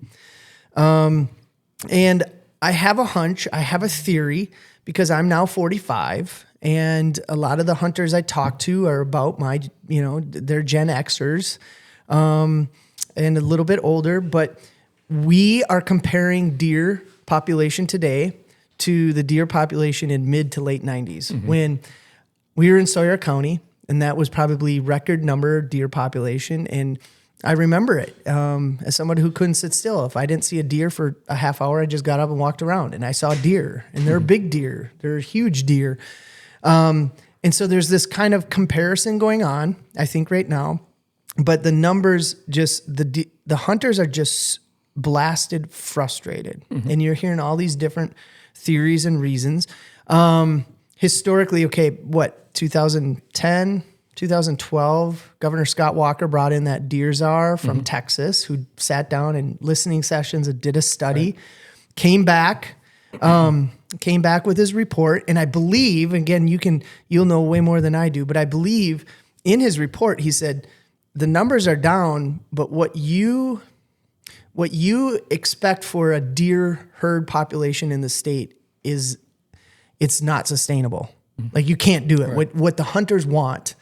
And I have a hunch, I have a theory, because I'm now 45, and a lot of the hunters I talk to are about my, they're Gen Xers, and a little bit older, but we are comparing deer population today to the deer population in mid to late 90s, when we were in Sawyer County, and that was probably record number deer population. And I remember it as someone who couldn't sit still. If I didn't see a deer for a half hour, I just got up and walked around, and I saw deer, and they're big deer. They're huge deer. And so there's this kind of comparison going on, I think, right now. But the numbers the hunters are just blasted frustrated. And you're hearing all these different theories and reasons. Historically, 2010, 2012, Governor Scott Walker brought in that deer czar from Texas, who sat down in listening sessions and did a study, came back with his report. And I believe, again, you'll know way more than I do, but I believe in his report, he said, the numbers are down, but what you expect for a deer herd population in the state it's not sustainable. Like, you can't do it. Right. What the hunters want,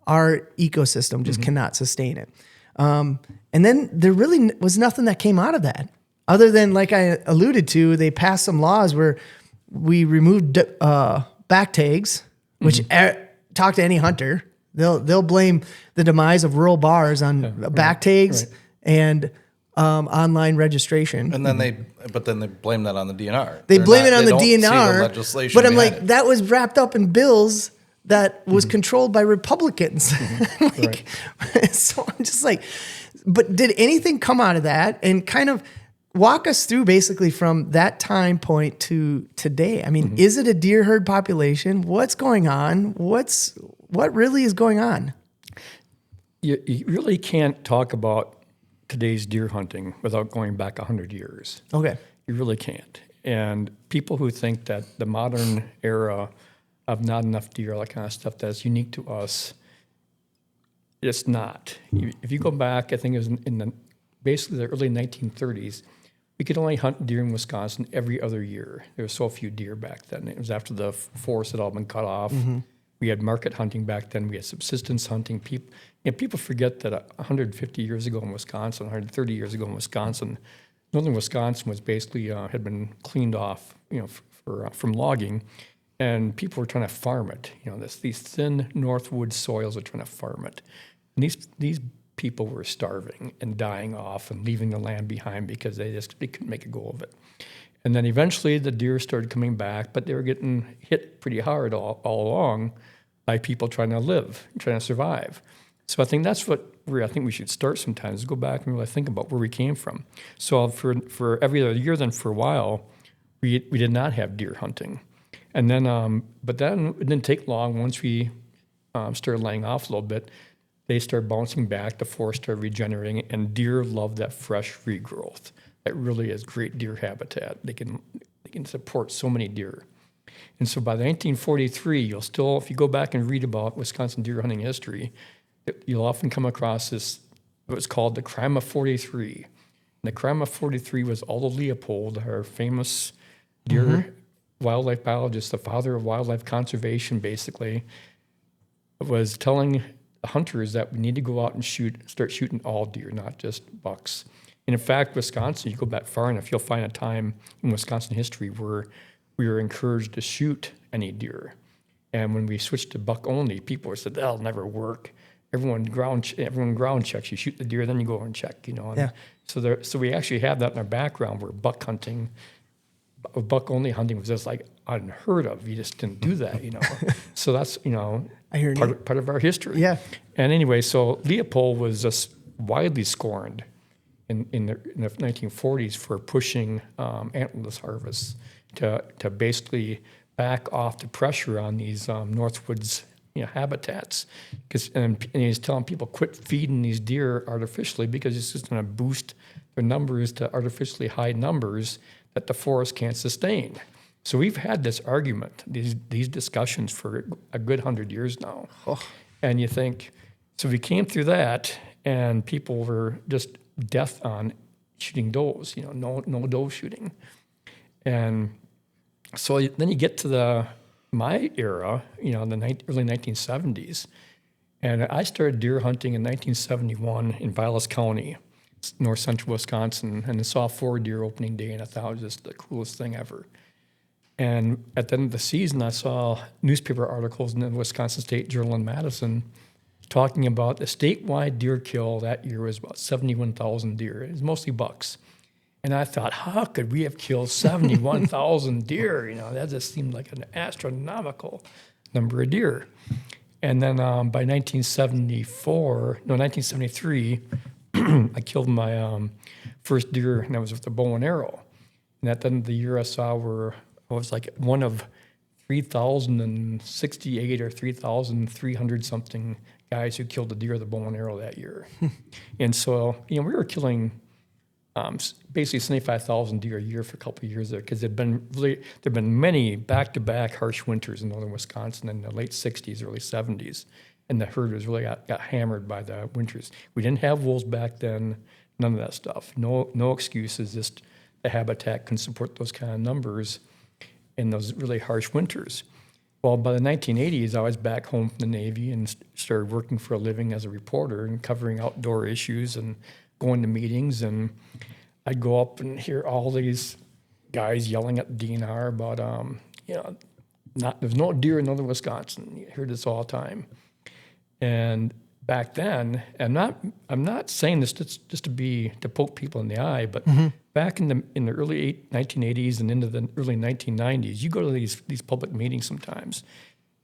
our ecosystem just cannot sustain it. And then there really was nothing that came out of that, other than, like I alluded to, they passed some laws where we removed back tags, which talk to any hunter, they'll blame the demise of rural bars on back tags and online registration. And then they blame that on the DNR. They blame it on the DNR. See the legislation but I'm like, it. that was wrapped up in bills that was controlled by Republicans. So I'm just like, but did anything come out of that? And kind of walk us through basically from that time point to today. I mean, is it a deer herd population? What's going on? What really is going on? You really can't talk about today's deer hunting without going back 100 years. Okay. You really can't. And people who think that the modern era of not enough deer, all that kind of stuff, that's unique to us, it's not. If you go back, I think it was in basically the early 1930s, we could only hunt deer in Wisconsin every other year. There were so few deer back then. It was after the forests had all been cut off. We had market hunting back then. We had subsistence hunting. People forget that 150 years ago in Wisconsin, 130 years ago in Wisconsin, northern Wisconsin was basically had been cleaned off, from logging, and people were trying to farm it. These thin northwood soils are trying to farm it, and these people were starving and dying off and leaving the land behind because they couldn't make a go of it. And then eventually the deer started coming back, but they were getting hit pretty hard all along by people trying to live, trying to survive. So I think that's where I think we should start sometimes, go back and really think about where we came from. So for every other year, then for a while, we did not have deer hunting. And then, but then it didn't take long. Once we started laying off a little bit, they started bouncing back, the forest started regenerating, and deer love that fresh regrowth. That really is great deer habitat. They can support so many deer. And so by 1943, you'll still, if you go back and read about Wisconsin deer hunting history, you'll often come across this, what's called the crime of 43. And the crime of 43 was Aldo Leopold, our famous deer wildlife biologist, the father of wildlife conservation, basically, was telling hunters that we need to go out and start shooting all deer, not just bucks. And in fact, Wisconsin, you go back far enough, you'll find a time in Wisconsin history where we were encouraged to shoot any deer. And when we switched to buck only, people said, that'll never work. Everyone ground checks. You shoot the deer, then you go over and check, And so we actually have that in our background where buck only hunting was just like unheard of. You just didn't do that, So that's, I hear part of our history. Yeah. And anyway, so Leopold was just widely scorned in the 1940s for pushing antlerless harvests to basically back off the pressure on these Northwoods habitats. And he's telling people, quit feeding these deer artificially because it's just going to boost their numbers to artificially high numbers that the forest can't sustain. So we've had this argument, these discussions for a good 100 years now. Oh. And you think, so we came through that and people were just death on shooting does, no doe shooting. And so then you get to my era, the early 1970s, and I started deer hunting in 1971 in Vilas County, north central Wisconsin, and I saw 4 deer opening day, and I thought it was just the coolest thing ever. And at the end of the season, I saw newspaper articles in the Wisconsin State Journal in Madison talking about the statewide deer kill that year was about 71,000 deer. It was mostly bucks. And I thought, how could we have killed 71,000 deer? That just seemed like an astronomical number of deer. And then by 1973, I killed my first deer, and I was with a bow and arrow. And at the end of the year, I was like one of 3,068 or 3,300 something guys who killed a deer with a bow and arrow that year. And so, we were killing basically 75,000 deer a year for a couple of years there because there've been many back-to-back harsh winters in northern Wisconsin in the late 60s, early 70s, and the herd was really got hammered by the winters. We didn't have wolves back then, none of that stuff. No excuses, just the habitat can support those kind of numbers in those really harsh winters. Well, by the 1980s, I was back home from the Navy and started working for a living as a reporter and covering outdoor issues and going to meetings, and I'd go up and hear all these guys yelling at the DNR about, there's no deer in northern Wisconsin. You hear this all the time. And back then, I'm not saying this just to poke people in the eye, but back in the early 1980s and into the early 1990s, you go to these public meetings sometimes,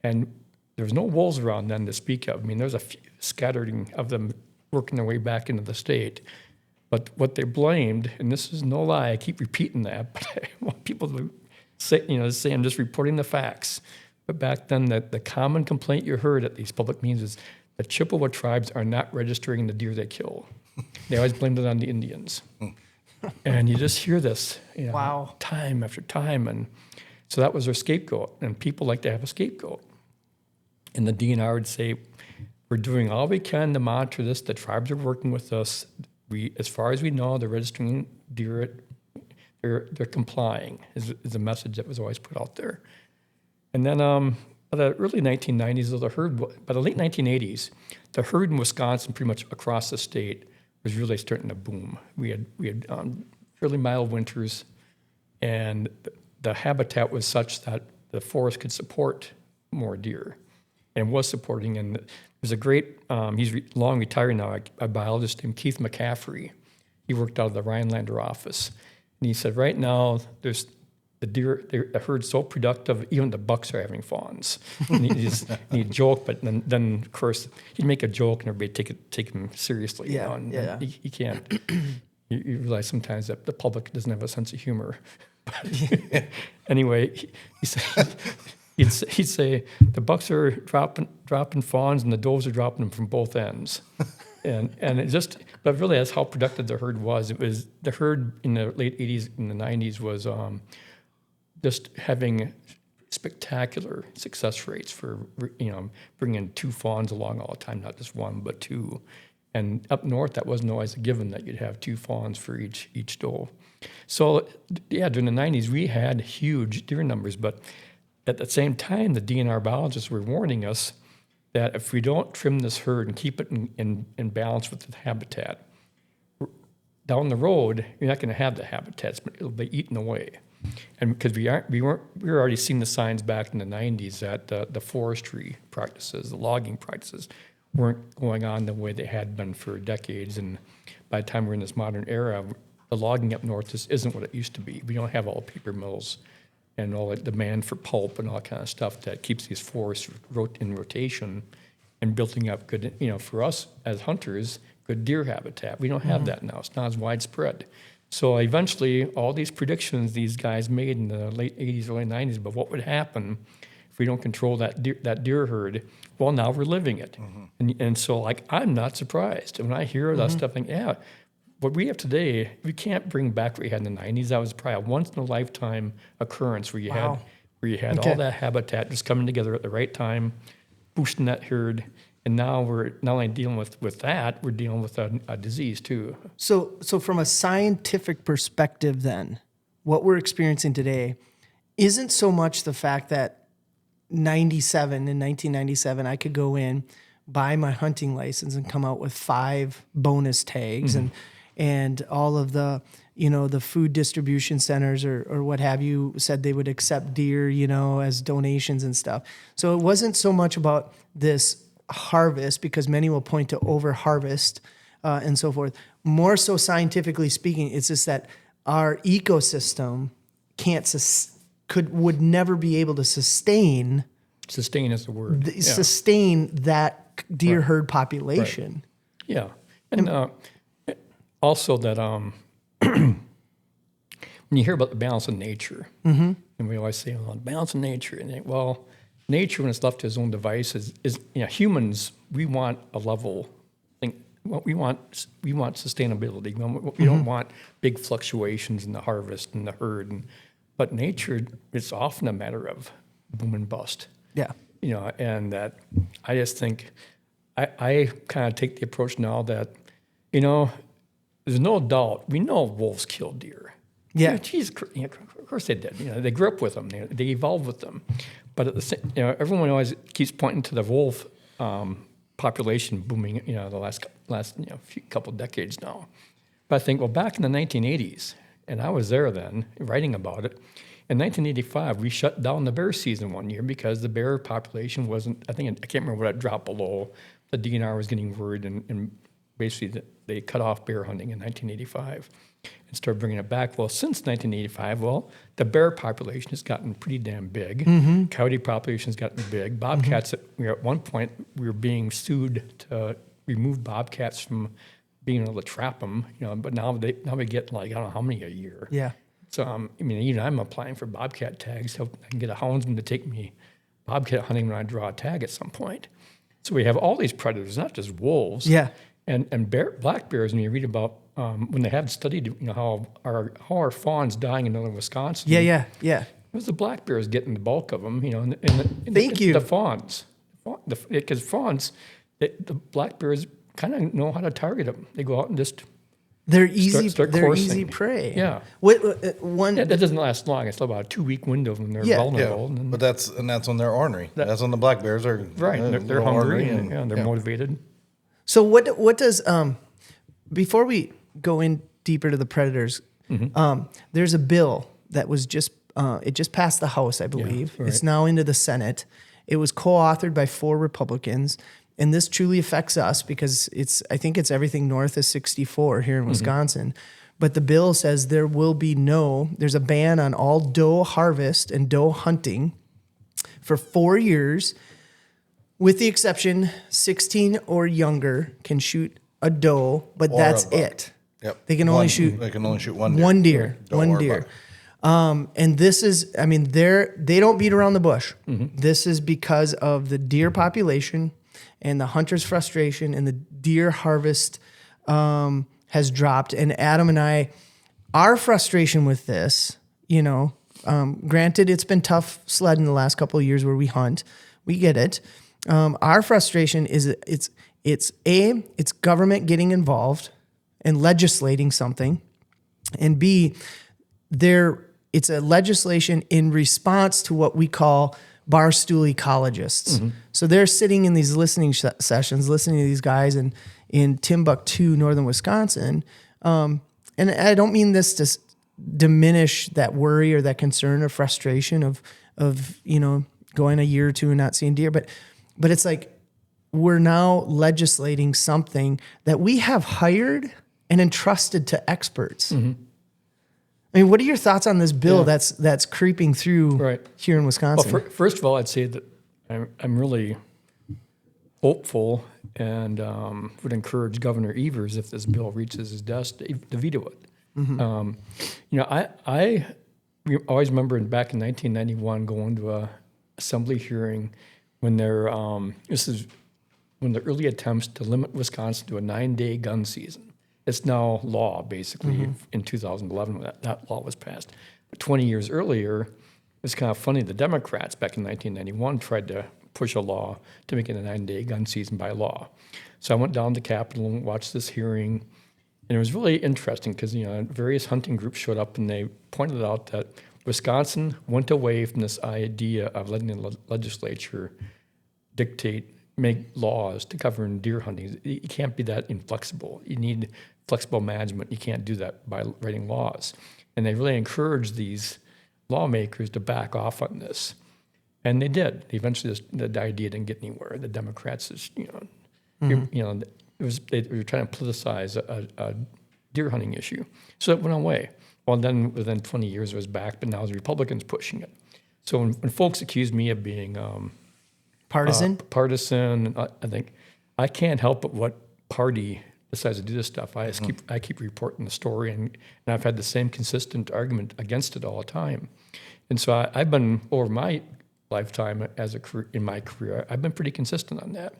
and there's no wolves around then to speak of. I mean, there's a few scattering of them working their way back into the state. But what they blamed, and this is no lie, I keep repeating that, but I want people to say I'm just reporting the facts. But back then, the common complaint you heard at these public meetings is the Chippewa tribes are not registering the deer they kill. They always blamed it on the Indians. And you just hear this, wow, time after time. And so that was their scapegoat, and people like to have a scapegoat. And the DNR would say, we're doing all we can to monitor this. The tribes are working with us. As far as we know, they're registering deer. They're complying is a message that was always put out there. And then by the early 1990s, by the late 1980s, the herd in Wisconsin, pretty much across the state, was really starting to boom. We had fairly mild winters, and the habitat was such that the forest could support more deer, and was supporting. And there's a great, he's long retired now, a biologist named Keith McCaffrey. He worked out of the Rhinelander office. And he said, right now, there's the herd's so productive, even the bucks are having fawns. And he'd joke, but then, of course, he'd make a joke and everybody take him seriously. And he can't. You realize sometimes that the public doesn't have a sense of humor. But anyway, he'd say the bucks are dropping fawns and the does are dropping them from both ends. But really that's how productive the herd was. It was the herd in the late 80s and the 90s was just having spectacular success rates for, bringing 2 fawns along all the time, not just 1, but 2. And up north, that wasn't always a given that you'd have 2 fawns for each doe. So, yeah, during the 90s, we had huge deer numbers, but at the same time, the DNR biologists were warning us that if we don't trim this herd and keep it in balance with the habitat, down the road, you're not going to have the habitats, but it'll be eaten away. And because we were already seeing the signs back in the 90s that the forestry practices, the logging practices, weren't going on the way they had been for decades. And by the time we're in this modern era, the logging up north just isn't what it used to be. We don't have all the paper mills and all the demand for pulp and all that kind of stuff that keeps these forests in rotation and building up good, for us as hunters, good deer habitat. We don't have that now. It's not as widespread. So eventually, all these predictions these guys made in the late 80s, early 90s about what would happen if we don't control that deer herd, well, now we're living it. And so, I'm not surprised. When I hear that stuff, what we have today, we can't bring back what we had in the 90s. That was probably a once-in-a-lifetime occurrence where you had all that habitat just coming together at the right time, boosting that herd. And now we're not only dealing with that, we're dealing with a disease too. So from a scientific perspective then, what we're experiencing today isn't so much the fact that in 1997, I could go in, buy my hunting license and come out with 5 bonus tags and all of the, the food distribution centers or what have you said they would accept deer, as donations and stuff. So it wasn't so much about this harvest, because many will point to over harvest and so forth. More so scientifically speaking, it's just that our ecosystem would never be able to sustain. Sustain is the word. Sustain that deer herd population. Right. Yeah, and also that when you hear about the balance of nature, and we always say, "Well, balance of nature," and nature, when it's left to its own devices, is humans. We want a level thing. We want sustainability. We don't want big fluctuations in the harvest and the herd. But nature, it's often a matter of boom and bust. Yeah. And that I just think I kind of take the approach now that there's no doubt we know wolves kill deer. Yeah. Of course they did. They grew up with them. They evolved with them. But at the same, everyone always keeps pointing to the wolf population booming. The last couple decades now. But I think back in the 1980s, and I was there then writing about it. In 1985, we shut down the bear season one year because the bear population wasn't. I can't remember what it dropped below. The DNR was getting worried, and basically they cut off bear hunting in 1985 and started bringing it back. Well, since 1985, the bear population has gotten pretty damn big. Coyote population has gotten big. Bobcats, at one point, we were being sued to remove bobcats from being able to trap them. But now we get I don't know how many a year. Yeah. So even I'm applying for bobcat tags so I can get a houndsman to take me bobcat hunting when I draw a tag at some point. So we have all these predators, not just wolves. Yeah. And black bears, when you read about when they have studied how our fawns dying in northern Wisconsin. Yeah. It was the black bears getting the bulk of them. Thank you. The fawns, because fawns, the black bears kind of know how to target them. They go out and just they're easy. Start they're coursing. easy prey. Yeah. That doesn't last long. It's about a 2-week window when they're vulnerable. Yeah. But that's when they're ornery. That's when the black bears are right. They're hungry and they're motivated. So what does before we go in deeper to the predators, there's a bill that was just passed the House, I believe. Yeah, right. It's now into the Senate. It was co-authored by 4 Republicans, and this truly affects us because I think it's everything north of 64 here in Wisconsin. But the bill says there's a ban on all doe harvest and doe hunting for 4 years. With the exception, 16 or younger can shoot a doe, but that's it. Yep. They can only shoot one deer. One deer. And this is, they don't beat around the bush. This is because of the deer population and the hunter's frustration, and the deer harvest has dropped. And Adam and I, our frustration with this, Granted, it's been tough sledding the last couple of years where we hunt. We get it. Our frustration is it's government getting involved and legislating something, and B, it's a legislation in response to what we call barstool ecologists. Mm-hmm. So they're sitting in these listening sessions, listening to these guys in Timbuktu, northern Wisconsin. And I don't mean this to diminish that worry or that concern or frustration of going a year or two and not seeing deer, but it's like we're now legislating something that we have hired and entrusted to experts. Mm-hmm. I mean, what are your thoughts on this bill that's creeping through here in Wisconsin? Well, first of all, I'd say that I'm really hopeful and would encourage Governor Evers, if this bill reaches his desk, to veto it. Mm-hmm. I always remember back in 1991 going to a assembly hearing when this is one of the early attempts to limit Wisconsin to a 9-day gun season. It's now law, basically, in 2011 when that law was passed. But 20 years earlier, it's kind of funny, the Democrats back in 1991 tried to push a law to make it a 9-day gun season by law. So I went down to Capitol and watched this hearing, and it was really interesting because various hunting groups showed up and they pointed out that Wisconsin went away from this idea of letting the legislature make laws to govern deer hunting. You can't be that inflexible. You need flexible management. You can't do that by writing laws. And they really encouraged these lawmakers to back off on this. And they did. Eventually, the idea didn't get anywhere. The Democrats, they were trying to politicize a deer hunting issue. So it went away. Well, then within 20 years, it was back, but now the Republicans pushing it. So when folks accuse me of being partisan, I think I can't help but what party decides to do this stuff. I keep reporting the story, and I've had the same consistent argument against it all the time. And so I've been, over my lifetime in my career, I've been pretty consistent on that.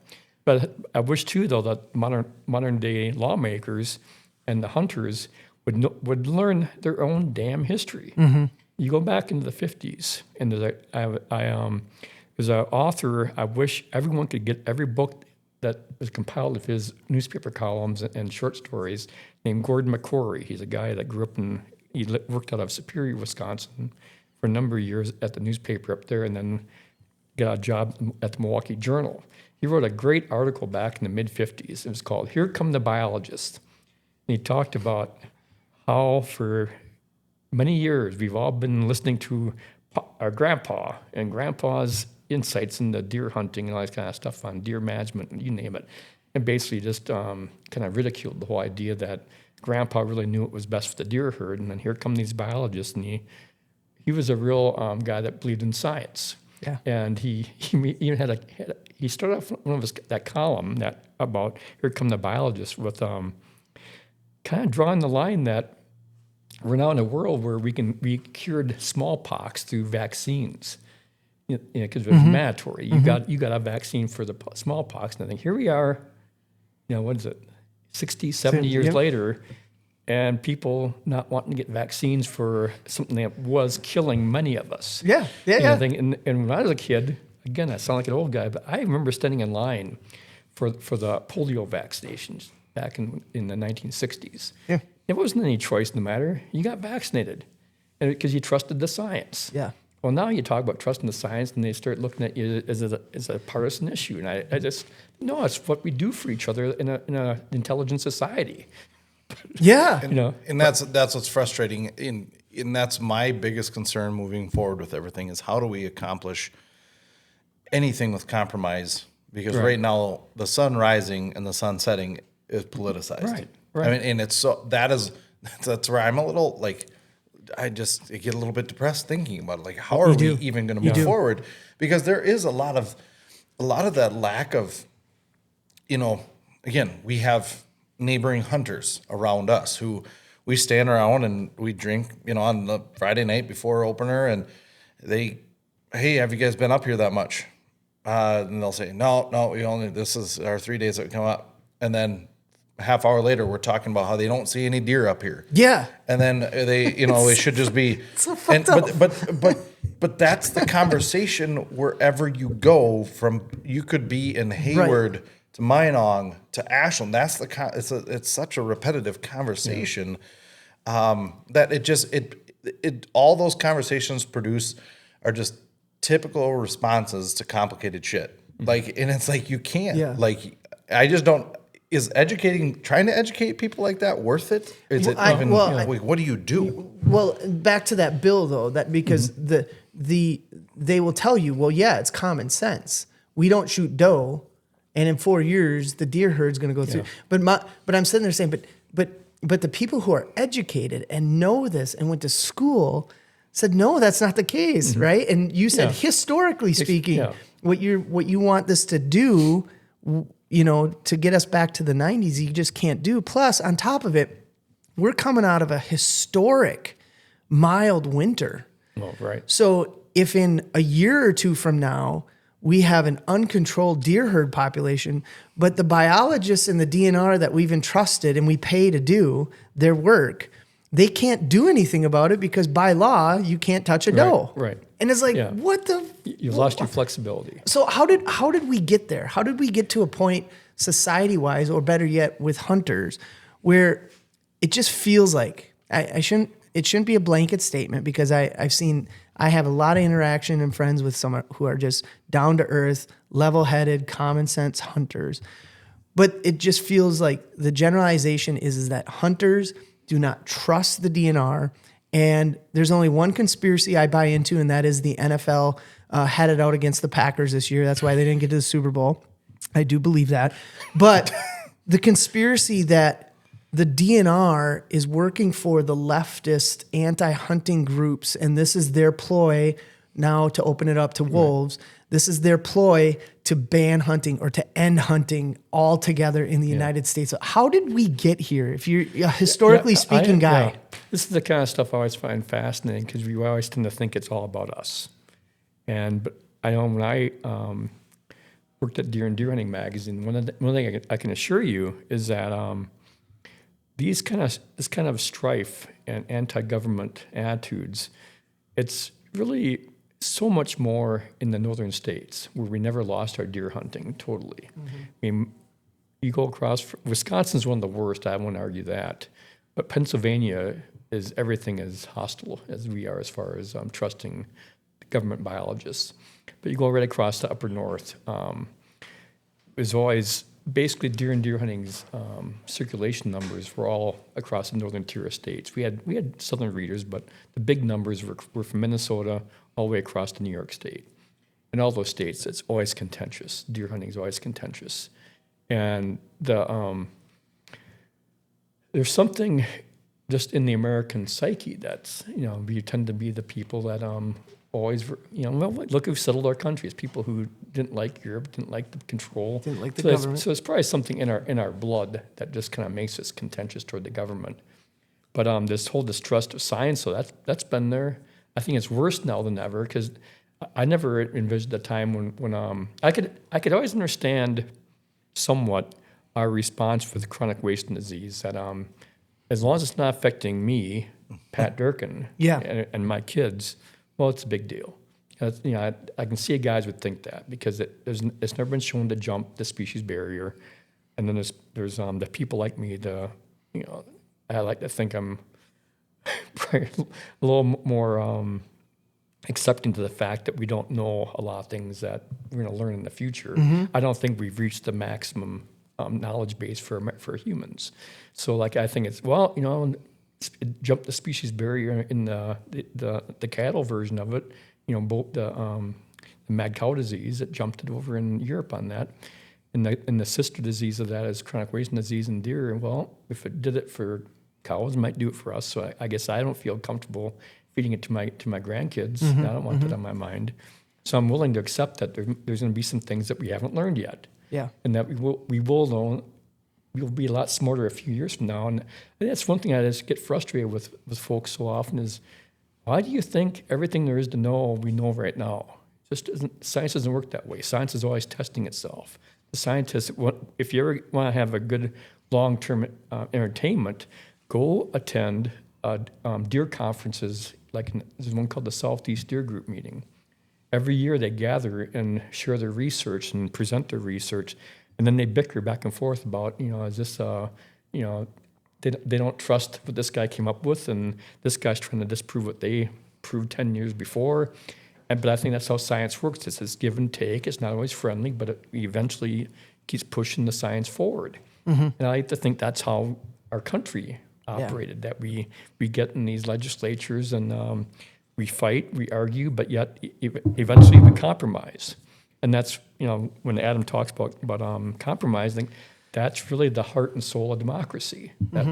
But I wish too, though, that modern day lawmakers and the hunters would learn their own damn history. Mm-hmm. You go back into the 50s, and there's an author, I wish everyone could get every book that was compiled of his newspaper columns and short stories, named Gordon McCrory. He's a guy that grew up he worked out of Superior, Wisconsin for a number of years at the newspaper up there, and then got a job at the Milwaukee Journal. He wrote a great article back in the mid-50s. It was called Here Come the Biologists. And he talked about how for many years we've all been listening to our grandpa and grandpa's insights into deer hunting and all that kind of stuff on deer management, and you name it, and basically just kind of ridiculed the whole idea that grandpa really knew what was best for the deer herd. And then here come these biologists, and he was a real guy that believed in science. Yeah. And he even he started off one of that column that about Here Come the Biologists with kind of drawing the line that we're now in a world where we cured smallpox through vaccines, because it was mandatory. You got a vaccine for the smallpox, and I think here we are, what is it, 60, 70 years later, and people not wanting to get vaccines for something that was killing many of us. Yeah. I think, and when I was a kid, again, I sound like an old guy, but I remember standing in line for the polio vaccinations back in the 1960s. Yeah. There wasn't any choice in the matter. You got vaccinated because you trusted the science. Yeah. Well, now you talk about trusting the science, and they start looking at you as a partisan issue. And I just, no, it's what we do for each other in an intelligent society. Yeah. And that's what's frustrating. And that's my biggest concern moving forward with everything is how do we accomplish anything with compromise? Because right now the sun rising and the sun setting is politicized. Right. I mean, and it's that's where I'm a little I get a little bit depressed thinking about it. Like, how are we even going to move forward? Because there is a lot of that lack of, again, we have neighboring hunters around us who we stand around and we drink, on the Friday night before opener, and hey, have you guys been up here that much? And they'll say, no, this is our 3 days that we come up. And then half hour later, we're talking about how they don't see any deer up here. Yeah. And then they, it should just be. So fucked up. But that's the conversation wherever you go. You could be in Hayward to Minong to Ashland. That's it's such a repetitive conversation that it all those conversations are just typical responses to complicated shit. Like, and it's like you can't I just don't. Is trying to educate people like that worth it? Is it even? What do you do? Well, back to that bill though, that because they will tell you, well, yeah, it's common sense. We don't shoot doe, and in 4 years the deer herd's going to go through. But I'm sitting there saying, but the people who are educated and know this and went to school said, no, that's not the case, right? And you said, historically speaking, what you want this to do, to get us back to the 90s, you just can't do. Plus, on top of it, we're coming out of a historic mild winter. Oh, right. So if in a year or two from now, we have an uncontrolled deer herd population, but the biologists in the DNR that we've entrusted and we pay to do their work, they can't do anything about it because by law, you can't touch a doe. Right. And it's like, what the? You've lost your flexibility. So how did we get there? How did we get to a point society-wise, or better yet, with hunters, where it just feels like it shouldn't be a blanket statement, because I have a lot of interaction and friends with some who are just down to earth, level-headed, common sense hunters. But it just feels like the generalization is that hunters do not trust the DNR. And there's only one conspiracy I buy into, and that is the NFL had it out against the Packers this year. That's why they didn't get to the Super Bowl. I do believe that. But the conspiracy that the DNR is working for the leftist anti-hunting groups, and this is their ploy now to open it up to wolves. This is their ploy to ban hunting or to end hunting altogether in the United States. So how did we get here? If you're a historically speaking guy. This is the kind of stuff I always find fascinating, because we always tend to think it's all about us. But I know when I worked at Deer and Deer Hunting magazine, one thing I can assure you is that this kind of strife and anti-government attitudes, it's really so much more in the northern states, where we never lost our deer hunting totally. I mean, you go across, Wisconsin's one of the worst, I won't argue that. But Pennsylvania is everything as hostile as we are as far as trusting government biologists. But you go right across the upper north, there's always, basically deer and deer hunting's circulation numbers were all across the northern tier of states. We had southern readers, but the big numbers were from Minnesota all the way across to New York State. In all those states, it's always contentious. Deer hunting is always contentious. And there's something just in the American psyche that's, we tend to be the people that always, look who settled our country. It's people who didn't like Europe, didn't like the control. Didn't like the government. So it's probably something in our blood that just kind of makes us contentious toward the government. But this whole distrust of science, so that's been there. I think it's worse now than ever, because I never envisioned a time when I could always understand somewhat our response for the chronic wasting disease, that as long as it's not affecting me, Pat Durkin, and my kids, well, it's a big deal. I can see guys would think that, because it's never been shown to jump the species barrier, and then there's the people like me. I like to think I'm probably a little more accepting to the fact that we don't know a lot of things that we're going to learn in the future. I don't think we've reached the maximum knowledge base for humans. So, I think it's it jumped the species barrier in the cattle version of it. Both the mad cow disease, it jumped it over in Europe on that. And the sister disease of that is chronic wasting disease in deer. And well, if it did it for cows, it might do it for us. So I guess I don't feel comfortable feeding it to my grandkids. I don't want that on my mind. So I'm willing to accept that there's going to be some things that we haven't learned yet. Yeah. And that we will learn. We'll be a lot smarter a few years from now. And that's one thing I just get frustrated with folks so often is, why do you think everything there is to know we know right now? Science doesn't work that way. Science is always testing itself. The scientists, if you ever want to have a good long-term entertainment, go attend deer conferences. There's one called the Southeast Deer Group meeting. Every year they gather and share their research and present their research, and then they bicker back and forth about, is this, they don't trust what this guy came up with, and this guy's trying to disprove what they proved 10 years before. But I think that's how science works. It's this give and take. It's not always friendly, but it eventually keeps pushing the science forward. Mm-hmm. And I like to think that's how our country operated, that we get in these legislatures and we fight, we argue, but yet eventually we compromise. And that's, when Adam talks about compromising, that's really the heart and soul of democracy. That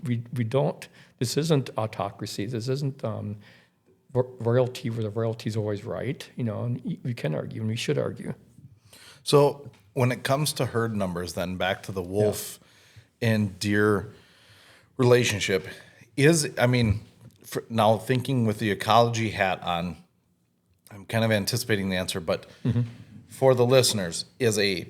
we don't, this isn't autocracy, this isn't royalty where the royalty is always right, and we can argue and we should argue. So when it comes to herd numbers, then back to the wolf and deer relationship, now thinking with the ecology hat on, I'm kind of anticipating the answer, but for the listeners, is a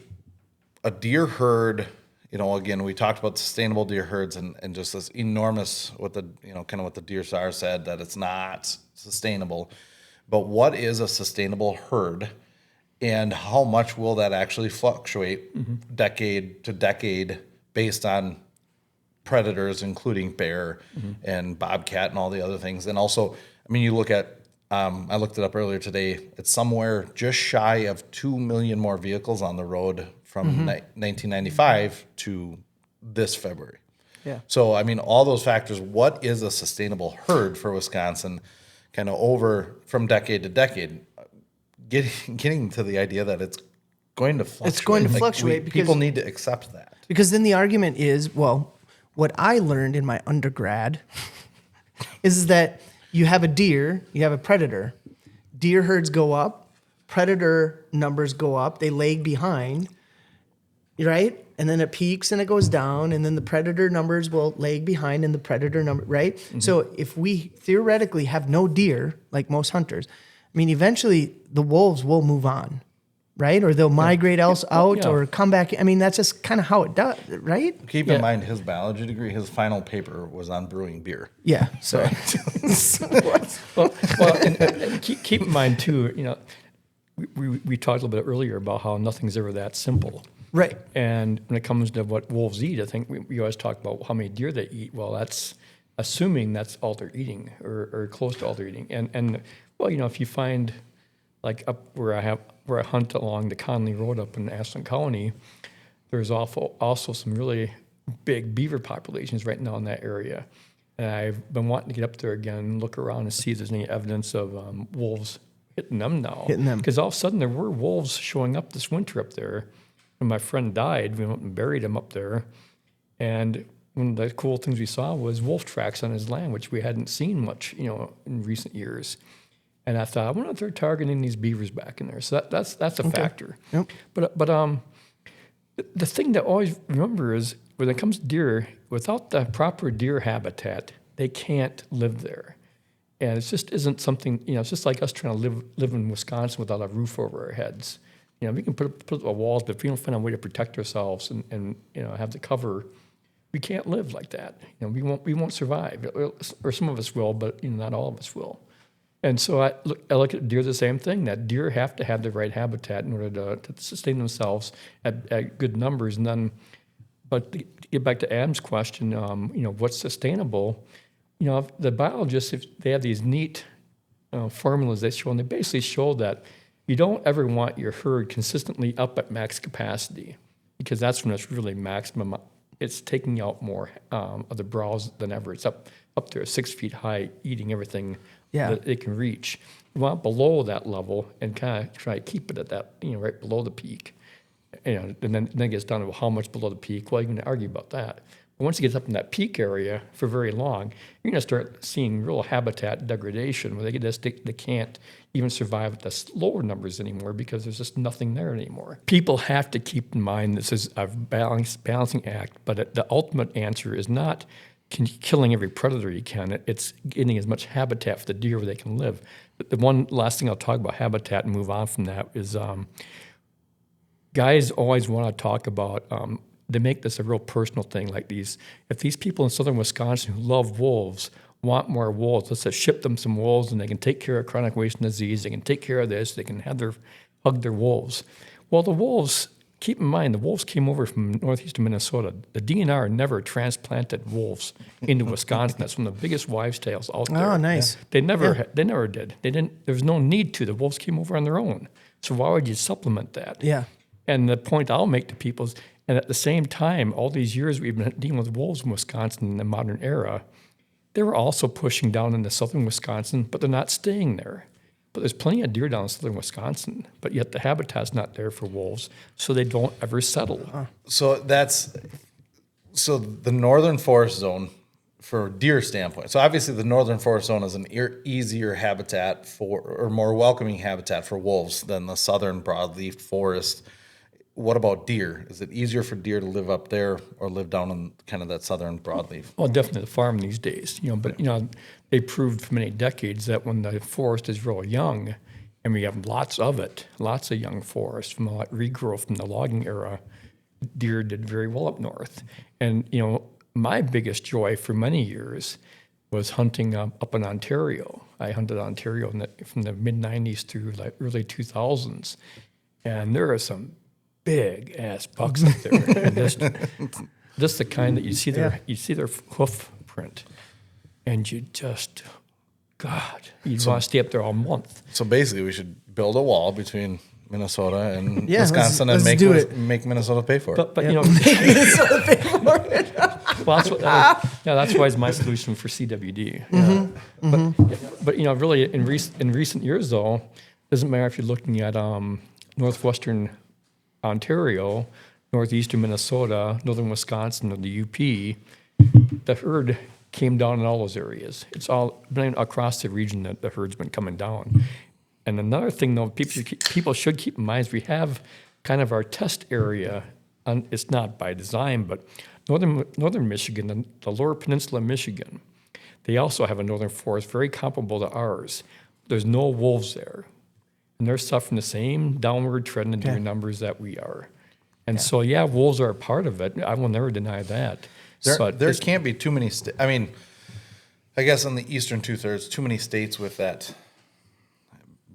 deer herd, again, we talked about sustainable deer herds and just this enormous, what the Deer Star said, that it's not sustainable. But what is a sustainable herd, and how much will that actually fluctuate decade to decade based on predators, including bear and bobcat and all the other things? And also, you look at, I looked it up earlier today, it's somewhere just shy of 2 million more vehicles on the road from 1995 to this February. Yeah. So, all those factors, what is a sustainable herd for Wisconsin kind of over from decade to decade? Getting to the idea that it's going to fluctuate. It's going to fluctuate because people need to accept that. Because then the argument is, well, what I learned in my undergrad is that you have a deer, you have a predator. Deer herds go up, predator numbers go up, they lag behind, right? And then it peaks and it goes down, and then the predator numbers will lag behind and the predator number, right? Mm-hmm. So if we theoretically have no deer, like most hunters, eventually the wolves will move on, right? Or they'll migrate out or come back. That's just kind of how it does, right? Keep in mind his biology degree, his final paper was on brewing beer. Yeah. So, and keep in mind too, we talked a little bit earlier about how nothing's ever that simple. Right. And when it comes to what wolves eat, I think we always talk about how many deer they eat. Well, that's assuming that's all they're eating or close to all they're eating. And if you find, like up where I hunt along the Conley Road up in Ashland County, there's also some really big beaver populations right now in that area. And I've been wanting to get up there again, look around and see if there's any evidence of wolves hitting them now. Because all of a sudden there were wolves showing up this winter up there. When my friend died, we went and buried him up there. And one of the cool things we saw was wolf tracks on his land, which we hadn't seen much, in recent years. And I thought, I wonder if they're targeting these beavers back in there. So that's a factor. Yep. But the thing to always remember is when it comes to deer, without the proper deer habitat, they can't live there. And it just isn't something, it's just like us trying to live in Wisconsin without a roof over our heads. We can put up walls, but if we don't find a way to protect ourselves and have the cover, we can't live like that. We won't survive. Or some of us will, but not all of us will. And so I look at deer the same thing. That deer have to have the right habitat in order to sustain themselves at good numbers. And then, but to get back to Adam's question, what's sustainable? The biologists, if they have these neat formulas they show, and they basically show that you don't ever want your herd consistently up at max capacity, because that's when it's really maximum. It's taking out more of the browse than ever. It's up there 6 feet high, eating everything that it can reach. You want below that level and kind of try to keep it at that, right below the peak. And then it gets down to how much below the peak. Well, you can argue about that. But once it gets up in that peak area for very long, you're going to start seeing real habitat degradation where they can't even survive at the lower numbers anymore because there's just nothing there anymore. People have to keep in mind this is a balancing act, but the ultimate answer is not killing every predator you can. It's getting as much habitat for the deer where they can live. The one last thing I'll talk about habitat and move on from that is guys always want to talk about they make this a real personal thing. Like if these people in southern Wisconsin who love wolves want more wolves, let's just ship them some wolves, and they can take care of chronic wasting disease. They can take care of this. They can hug their wolves. Well, the wolves. Keep in mind, the wolves came over from northeastern Minnesota. The DNR never transplanted wolves into Wisconsin. That's one of the biggest wives' tales out there. Oh, nice. They never did. They didn't. There was no need to. The wolves came over on their own. So why would you supplement that? Yeah. And the point I'll make to people is, and at the same time, all these years we've been dealing with wolves in Wisconsin in the modern era, they were also pushing down into southern Wisconsin, but they're not staying there. But there's plenty of deer down in southern Wisconsin, but yet the habitat's not there for wolves, so they don't ever settle. So the northern forest zone, for deer standpoint. So obviously the northern forest zone is an easier habitat or more welcoming habitat for wolves than the southern broadleaf forest. What about deer? Is it easier for deer to live up there or live down in kind of that southern broadleaf? Well, definitely the farm these days, but they proved for many decades that when the forest is real young, and we have lots of it, lots of young forest from all that regrowth from the logging era, deer did very well up north. And my biggest joy for many years was hunting up in Ontario. I hunted Ontario from the mid '90s through like early 2000s, and there are some big ass bucks up there. And just the kind that you see their hoof print, and you just, God, you want to stay up there all month. So basically, we should build a wall between Minnesota and Wisconsin let's and make Minnesota pay for it. But Make Minnesota pay for it. Well, that's why it's my solution for CWD. But really in recent years though, doesn't matter if you're looking at northwestern Ontario, northeastern Minnesota, northern Wisconsin, or the UP, the herd came down in all those areas. It's all been across the region that the herd's been coming down. And another thing, though, people should keep in mind is we have kind of our test area. It's not by design, but northern Michigan, the lower peninsula of Michigan, they also have a northern forest very comparable to ours. There's no wolves there. And they're suffering the same downward trend in deer numbers that we are. And so, wolves are a part of it. I will never deny that. There can't be too many I mean, I guess on the eastern two-thirds, too many states with that,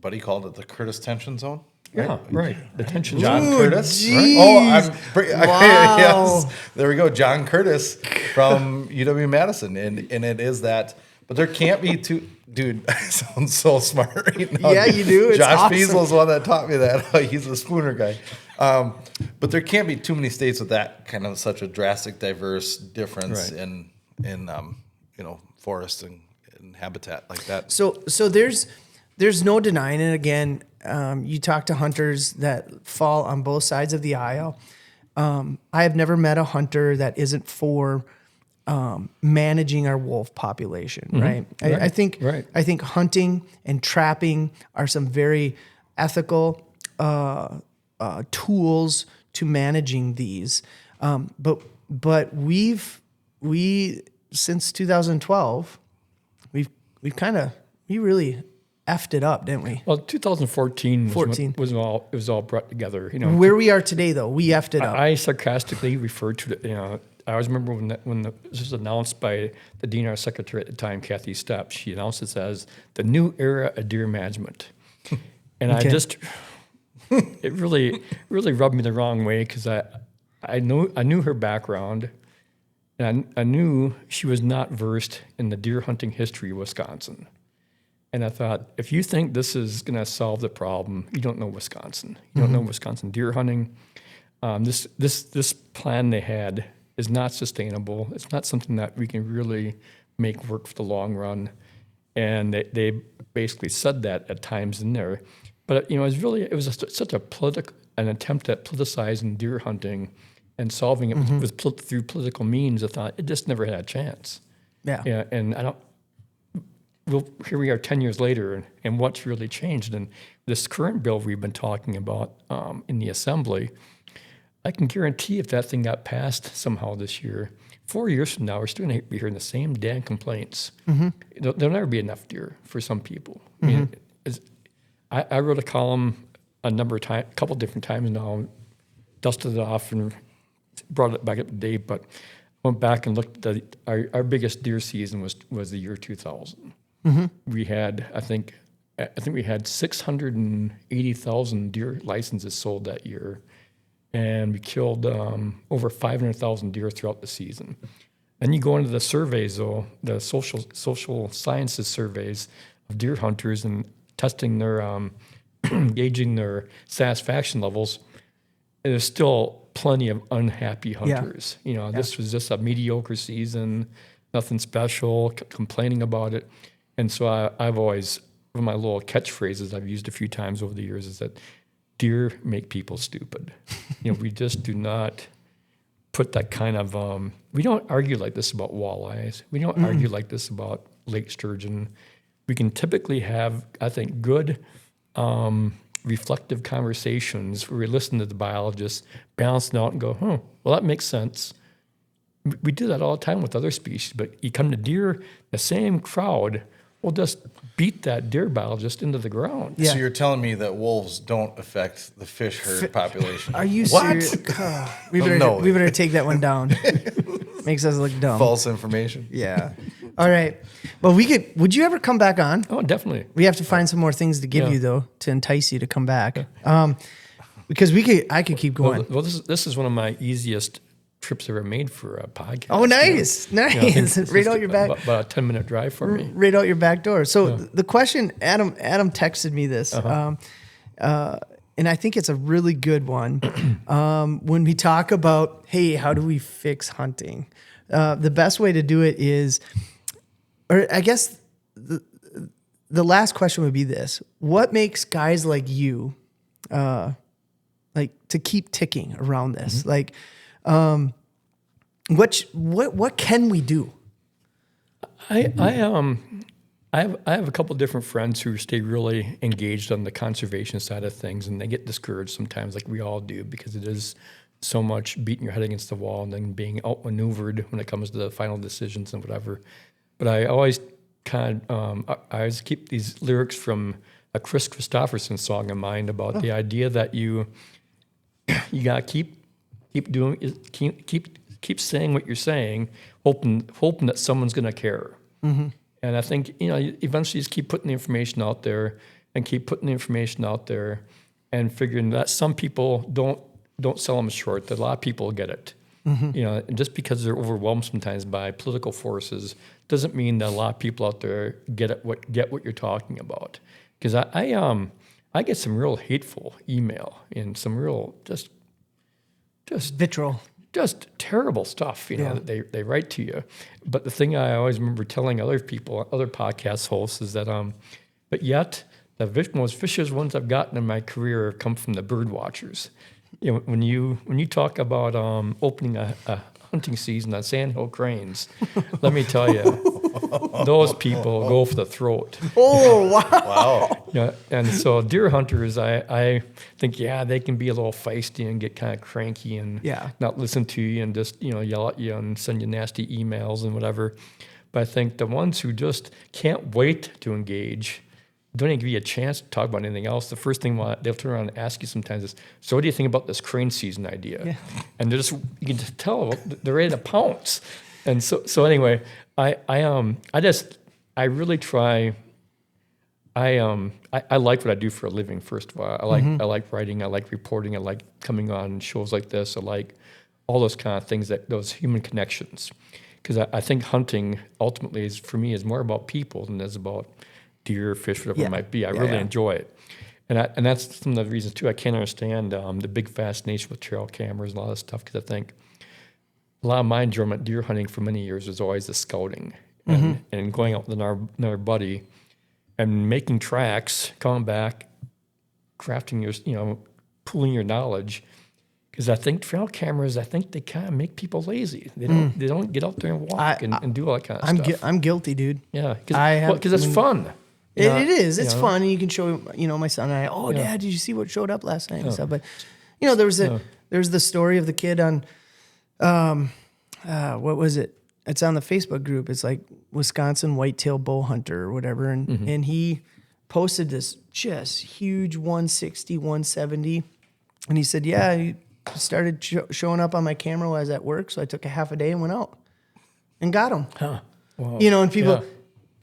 Buddy called it the Curtis tension zone. Right? Yeah, right. The tension John zone. Curtis. Geez. Right? Wow. Yes. There we go. John Curtis from UW-Madison. And it is that. But there can't be two. Dude, I sound so smart right now. Yeah, you do. It's Josh awesome. Piesel's the one that taught me that. He's a Spooner guy. But there can't be too many states with that kind of such a drastic, diverse difference in forest and habitat like that. So there's no denying it. Again, you talk to hunters that fall on both sides of the aisle. I have never met a hunter that isn't for managing our wolf population, right? I think hunting and trapping are some very ethical tools to managing these. But we since 2012, we really effed it up, didn't we? Well, 2014 was all brought together. Where we are today, though, we effed it up. I sarcastically referred to it. I always remember when this was announced by the DNR secretary at the time, Kathy Stepp. She announced this as the new era of deer management, and it really rubbed me the wrong way because I knew her background, and I knew she was not versed in the deer hunting history of Wisconsin. And I thought, if you think this is going to solve the problem, you don't know Wisconsin. You don't know Wisconsin deer hunting. This plan they had is not sustainable. It's not something that we can really make work for the long run. And they basically said that at times in there. But it was such an attempt at politicizing deer hunting and solving it through political means. I thought it just never had a chance. Yeah. And here we are 10 years later, and what's really changed? And this current bill we've been talking about in the Assembly, I can guarantee if that thing got passed somehow this year, 4 years from now, we're still going to be hearing the same damn complaints. There'll never be enough deer for some people. I mean, I wrote a column a couple different times now, dusted it off, and brought it back up to date, but went back and looked at our biggest deer season was the year 2000. We had, I think we had 680,000 deer licenses sold that year, and we killed over 500,000 deer throughout the season. Then you go into the surveys, though, the social sciences surveys of deer hunters and testing their, gauging their satisfaction levels. There's still plenty of unhappy hunters. This was just a mediocre season, nothing special, complaining about it. And so I've always, one of my little catchphrases I've used a few times over the years is that deer make people stupid. We just do not put that kind of, we don't argue like this about walleyes. We don't argue like this about lake sturgeon. We can typically have, I think, good reflective conversations where we listen to the biologists, balance it out and go, well, that makes sense. We do that all the time with other species, but you come to deer, the same crowd will just beat that deer biologist into the ground. So you're telling me that wolves don't affect the fish herd population? Are you serious? We better take that one down. Makes us look dumb. False information. Yeah. All right. Well, would you ever come back on? Oh, definitely. We have to find some more things to give you, though, to entice you to come back. Because I could keep going. Well, this is one of my easiest trips ever made for a podcast. Oh, nice. Nice. Right out your back. About a 10-minute drive for me. Right out your back door. So the question, Adam texted me this, and I think it's a really good one. When we talk about, hey, how do we fix hunting? The best way to do it is, or I guess the last question would be this: what makes guys like you, like to keep ticking around this? Like, what can we do? I have a couple different friends who stay really engaged on the conservation side of things, and they get discouraged sometimes, like we all do, because it is so much beating your head against the wall and then being outmaneuvered when it comes to the final decisions and whatever. But I always I always keep these lyrics from a Chris Christopherson song in mind about the idea that you gotta keep saying what you're saying, hoping that someone's gonna care. And I think eventually just keep putting the information out there and keep putting the information out there, and figuring that some people don't sell them short. That a lot of people get it. And just because they're overwhelmed sometimes by political forces doesn't mean that a lot of people out there get what you're talking about. Because I get some real hateful email and some real just vitriol, just terrible stuff. That they write to you. But the thing I always remember telling other people, other podcast hosts, is that but yet the most vicious ones I've gotten in my career have come from the bird watchers. When you talk about opening a hunting season on sandhill cranes, let me tell you, those people go for the throat. Oh, wow. And so deer hunters, I think, they can be a little feisty and get kind of cranky and not listen to you and just, yell at you and send you nasty emails and whatever. But I think the ones who just can't wait to engage, don't even give you a chance to talk about anything else. The first thing they'll turn around and ask you sometimes is, so what do you think about this crane season idea? Yeah. And you can just tell they're ready to pounce. And so anyway, I really try. I like what I do for a living. First of all, I like writing. I like reporting. I like coming on shows like this. I like all those kind of things, those human connections. Because I think hunting ultimately for me is more about people than it is about deer, fish, whatever it might be. I really enjoy it. And that's some of the reasons, too. I can't understand the big fascination with trail cameras and all that stuff, because I think a lot of my enjoyment deer hunting for many years was always the scouting and going out with another buddy and making tracks, coming back, crafting your, pooling your knowledge. Because I think trail cameras, they kind of make people lazy. They don't get out there and walk and do all that kind of stuff. I'm guilty, dude. Yeah, because it's fun. It is. It's fun, and you can show my son and I. Dad, did you see what showed up last night and stuff? But there's the story of the kid on, what was it? It's on the Facebook group. It's like Wisconsin whitetail bow hunter or whatever, and he posted this just huge 160, 170, and he said, started showing up on my camera while I was at work. So I took a half a day and went out and got them. Huh. Wow. And people,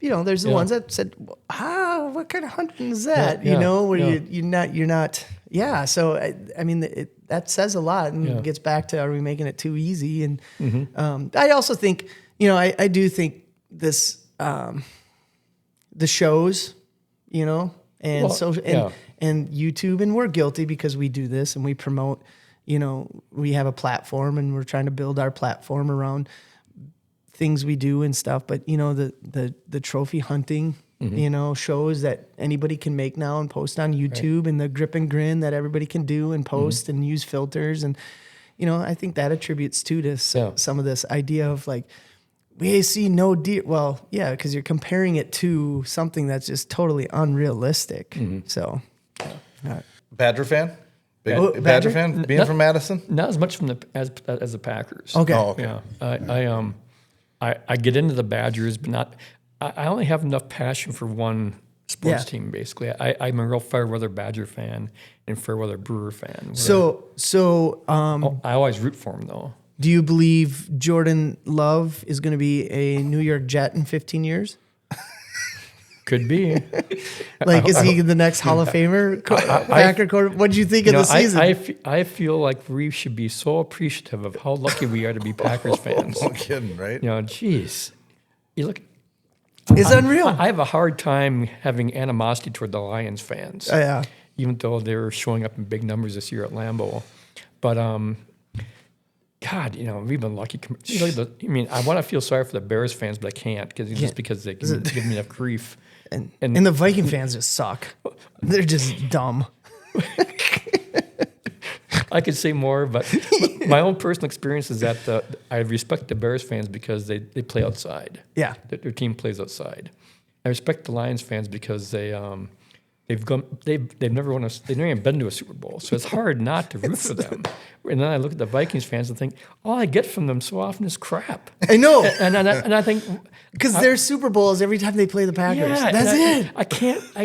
there's the ones that said, what kind of hunting is that? Where you're not. Yeah. So I mean, that says a lot and gets back to, are we making it too easy? And I also think, I do think this, the shows, and and YouTube, and we're guilty because we do this and we promote, we have a platform and we're trying to build our platform around things we do and stuff. But, the trophy hunting, shows that anybody can make now and post on YouTube, and the grip and grin that everybody can do and post and use filters. And, I think that attributes to some of this idea of like, we see no deer. Well, yeah, because you're comparing it to something that's just totally unrealistic. So, Badger fan? Badger fan? Being from Madison? Not as much as the Packers. Okay. Oh, okay. Yeah. I get into the Badgers, but not. I only have enough passion for one sports team. Basically, I'm a real Fairweather Badger fan and Fairweather Brewer fan. I always root for them though. Do you believe Jordan Love is going to be a New York Jet in 15 years? Could be. Is he the next Hall of Famer? Packer quarterback? What did you think of the season? I feel like we should be so appreciative of how lucky we are to be Packers fans. No kidding, right? Geez. You look. It's unreal. I have a hard time having animosity toward the Lions fans. Yeah. Even though they're showing up in big numbers this year at Lambeau. But, God, we've been lucky. I want to feel sorry for the Bears fans, but I can't because they give me enough grief. And the Viking fans just suck. They're just dumb. I could say more, but my own personal experience is that I respect the Bears fans because they play outside. Yeah, their team plays outside. I respect the Lions fans because they've never even been to a Super Bowl, so it's hard not to root for them. And then I look at the Vikings fans and think, all I get from them so often is crap. I know, and I think because their Super Bowls every time they play the Packers. Yeah, that's it. I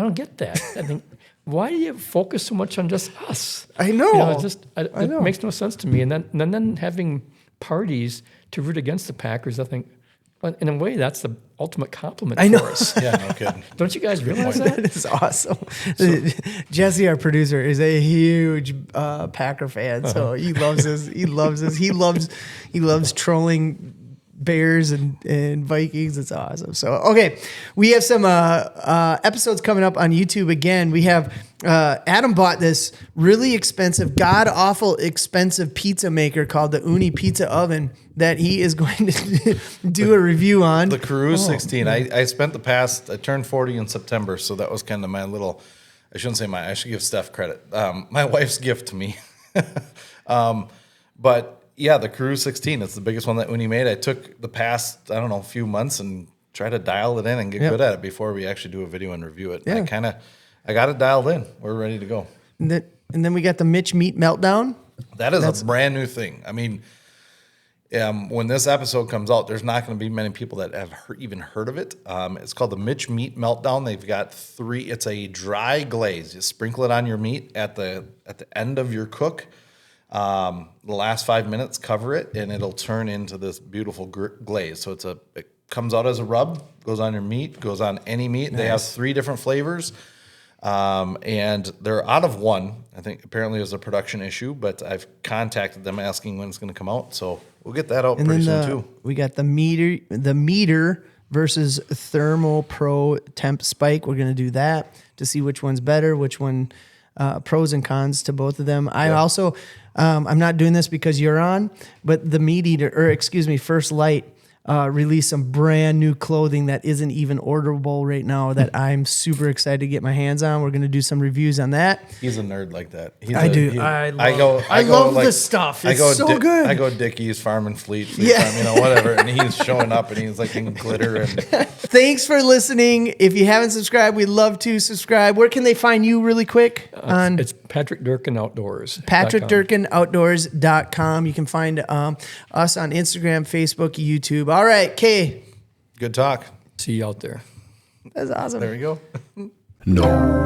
don't get that. I think, why do you focus so much on just us? I know. It makes no sense to me. And then having parties to root against the Packers, I think, well, in a way, that's the ultimate compliment for us. Yeah, no kidding. Don't you guys realize that? That is awesome. Jesse, our producer, is a huge Packer fan, so he loves us. He loves trolling Bears and Vikings. It's awesome. So, okay, we have some episodes coming up on YouTube. Again, we have Adam bought this really expensive, god-awful expensive pizza maker called the Uni Pizza Oven that he is going to do a review on. The Crew 16. I turned 40 in September, so that was kind of my little, I shouldn't say I should give Steph credit. My wife's gift to me. But yeah, the Crew 16. It's the biggest one that Uni made. I took the past, few months and tried to dial it in and get good at it before we actually do a video and review it. Yeah. I got it dialed in. We're ready to go. And then we got the Mitch Meat Meltdown. That's a brand new thing. I mean, when this episode comes out, there's not going to be many people that have even heard of it. It's called the Mitch Meat Meltdown. They've got 3. It's a dry glaze. You sprinkle it on your meat at the end of your cook. The last 5 minutes, cover it, and it'll turn into this beautiful glaze. So it comes out as a rub, goes on your meat, goes on any meat. Nice. They have 3 different flavors, and they're out of one. I think apparently there's a production issue, but I've contacted them asking when it's going to come out. So we'll get that out pretty soon too. We got the meter versus Thermal Pro Temp Spike. We're going to do that to see which one's better, which one. Pros and cons to both of them. I also, I'm not doing this because you're on, but the First Light released some brand new clothing that isn't even orderable right now that I'm super excited to get my hands on. We're going to do some reviews on that. He's a nerd like that. I love this stuff. It's so good. I go Dickies, Farm and Fleet Farm, whatever, and he's showing up and he's like in glitter. And thanks for listening. If you haven't subscribed, we'd love to subscribe. Where can they find you really quick? It's Patrick Durkin Outdoors. PatrickDurkinOutdoors.com. You can find us on Instagram, Facebook, YouTube. All right, Kay. Good talk. See you out there. That's awesome. There we go. No.